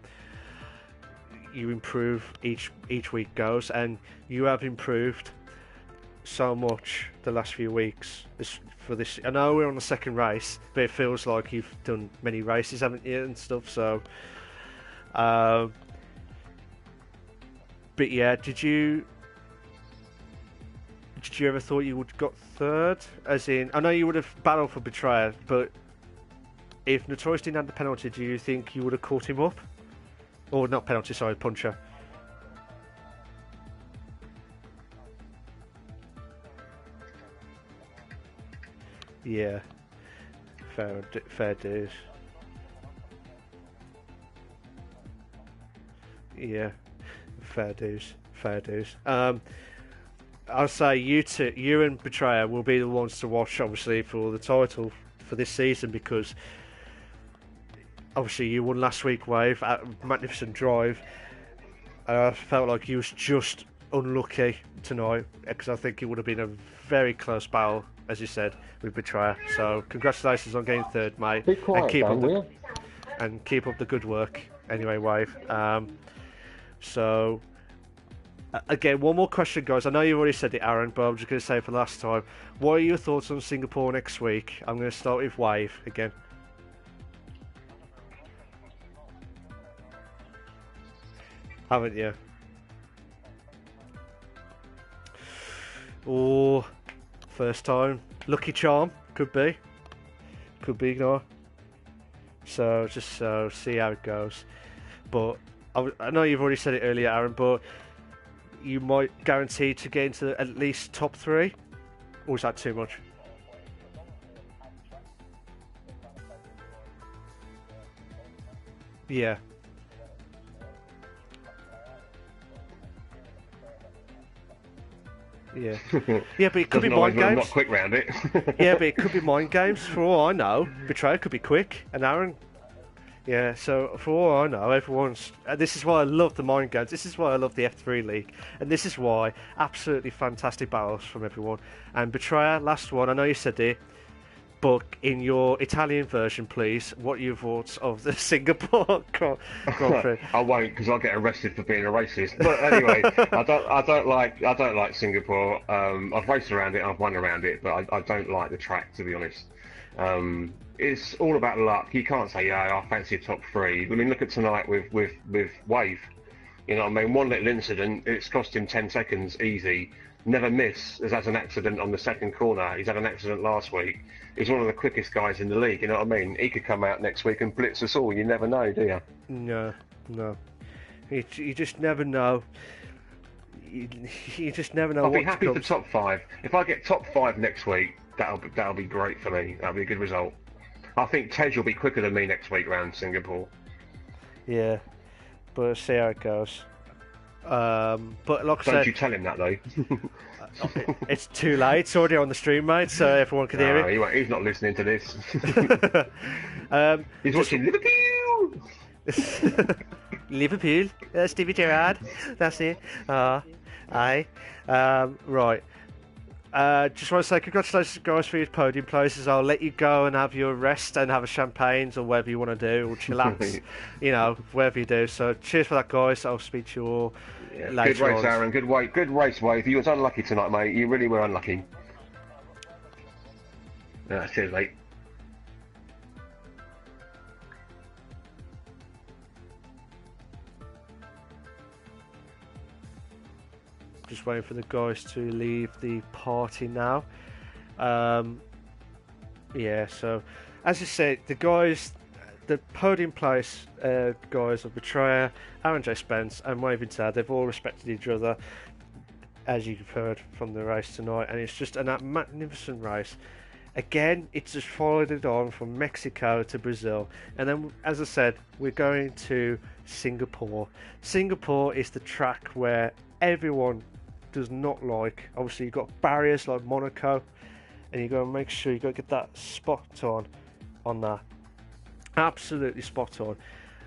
you improve each week goes, and you have improved so much the last few weeks. I know we're on the second race, but it feels like you've done many races, haven't you, and stuff. So, but yeah, did you ever thought you would got third? As in, I know you would have battled for Betrayer, but if Notorious didn't have the penalty, do you think you would have caught him up? Or not penalty, sorry, puncher. Yeah, fair dues. Yeah, fair dues. I'll say you and Betrayer will be the ones to watch, obviously, for the title for this season, because obviously you won last week, Wave, at magnificent drive. I felt like you was just unlucky tonight, because I think it would have been a very close battle as you said, with Betrayer. So congratulations on getting third, mate. Be quiet, Dan, will you? And keep up the good work. Anyway, Wave. So again, one more question, guys. I know you've already said it, Aaron, but I'm just going to say it for the last time. What are your thoughts on Singapore next week? I'm going to start with Wave again. Haven't you? Oh, first time. Lucky charm. Could be. Could be, no. So, just see how it goes. But, I know you've already said it earlier, Aaron, but you might guarantee to get into at least top 3? Or is that too much? Yeah. Yeah. Yeah, but it could be mind games. Not quick round it. Yeah, but it could be mind games. For all I know, Betrayer could be quick. And Aaron... Yeah, so for all I know, everyone's... this is why I love the mind games. This is why I love the F3 League. And this is why absolutely fantastic battles from everyone. And Betrayer, last one, I know you said it, but in your Italian version, please, what are your thoughts of the Singapore Grand Prix? I won't, because I'll get arrested for being a racist. But anyway, I don't like Singapore. I've raced around it, I've won around it, but I don't like the track, to be honest. It's all about luck. You can't say, yeah, I fancy a top 3. I mean, look at tonight with Wave. You know what I mean? One little incident, it's cost him 10 seconds easy. Never miss. Has had an accident on the second corner. He's had an accident last week. He's one of the quickest guys in the league. You know what I mean? He could come out next week and blitz us all. You never know, do you? No. You just never know. You just never know. I'll be happy for top 5. If I get top 5 next week, that'll be great for me. That'll be a good result. I think Tej will be quicker than me next week round Singapore. Yeah, but see how it goes. But like I said, don't you tell him that though. It's too late. It's already on the stream, mate, so everyone can hear it. He's not listening to this. He's watching Liverpool. Liverpool. Stevie Gerrard. That's it. Aye. Right. Just want to say congratulations, guys, for your podium places. I'll let you go and have your rest and have a champagnes or whatever you want to do, or chillax, you know, whatever you do. So cheers for that, guys. I'll speak to you all later. Good race, Aaron. Good race, Wave. You was unlucky tonight, mate. You really were unlucky. Cheers, mate. Just waiting for the guys to leave the party now. Yeah, so as I said, the guys, the podium place guys of Betrayer, Aaron J. Spence and Waving Tad, they've all respected each other, as you've heard from the race tonight, and it's just a magnificent race. Again, it's just followed it on from Mexico to Brazil, and then, as I said, we're going to Singapore. Singapore is the track where everyone does not like. Obviously, you've got barriers like Monaco, and you got to make sure you got to get that spot on that. Absolutely spot on.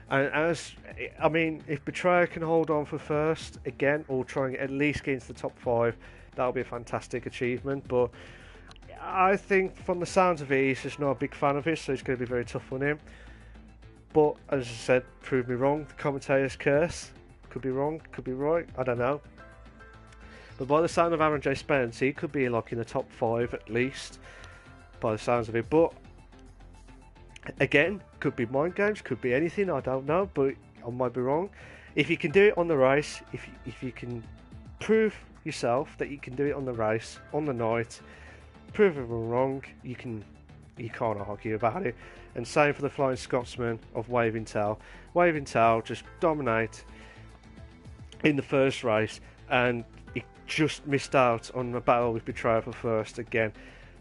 And if Betrayer can hold on for first again, or try and at least get into the top 5, that'll be a fantastic achievement. But I think from the sounds of it, he's just not a big fan of it, so it's going to be very tough on him. But as I said, prove me wrong. The commentator's curse. Could be wrong, could be right. I don't know. But by the sound of Aaron J. Spence, he could be like in the top 5 at least, by the sounds of it. But again, could be mind games, could be anything, I don't know, but I might be wrong. If you can do it on the race, if you can prove yourself that you can do it on the race, on the night, prove everyone wrong, you can't argue about it. And same for the Flying Scotsman of Waving Tail. Waving Tail just dominate in the first race, and he just missed out on a battle with Betrayer for first again.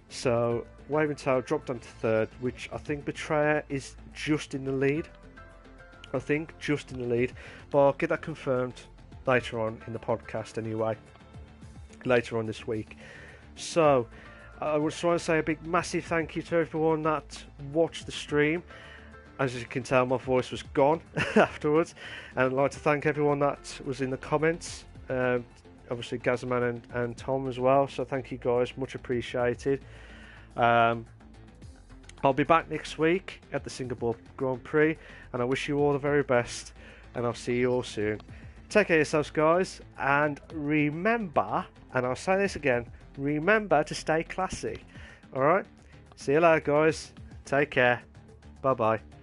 So Waving Tail dropped onto third, which I think Betrayer is just in the lead. But I'll get that confirmed later on in the podcast anyway, later on this week. So I just want to say a big massive thank you to everyone that watched the stream. As you can tell, my voice was gone afterwards, and I'd like to thank everyone that was in the comments, obviously Gazman and Tom as well. So thank you guys, much appreciated. I'll be back next week at the Singapore Grand Prix, and I wish you all the very best, and I'll see you all soon. Take care of yourselves, guys, and remember, and I'll say this again, remember to stay classy. Alright? See you later, guys. Take care. Bye-bye.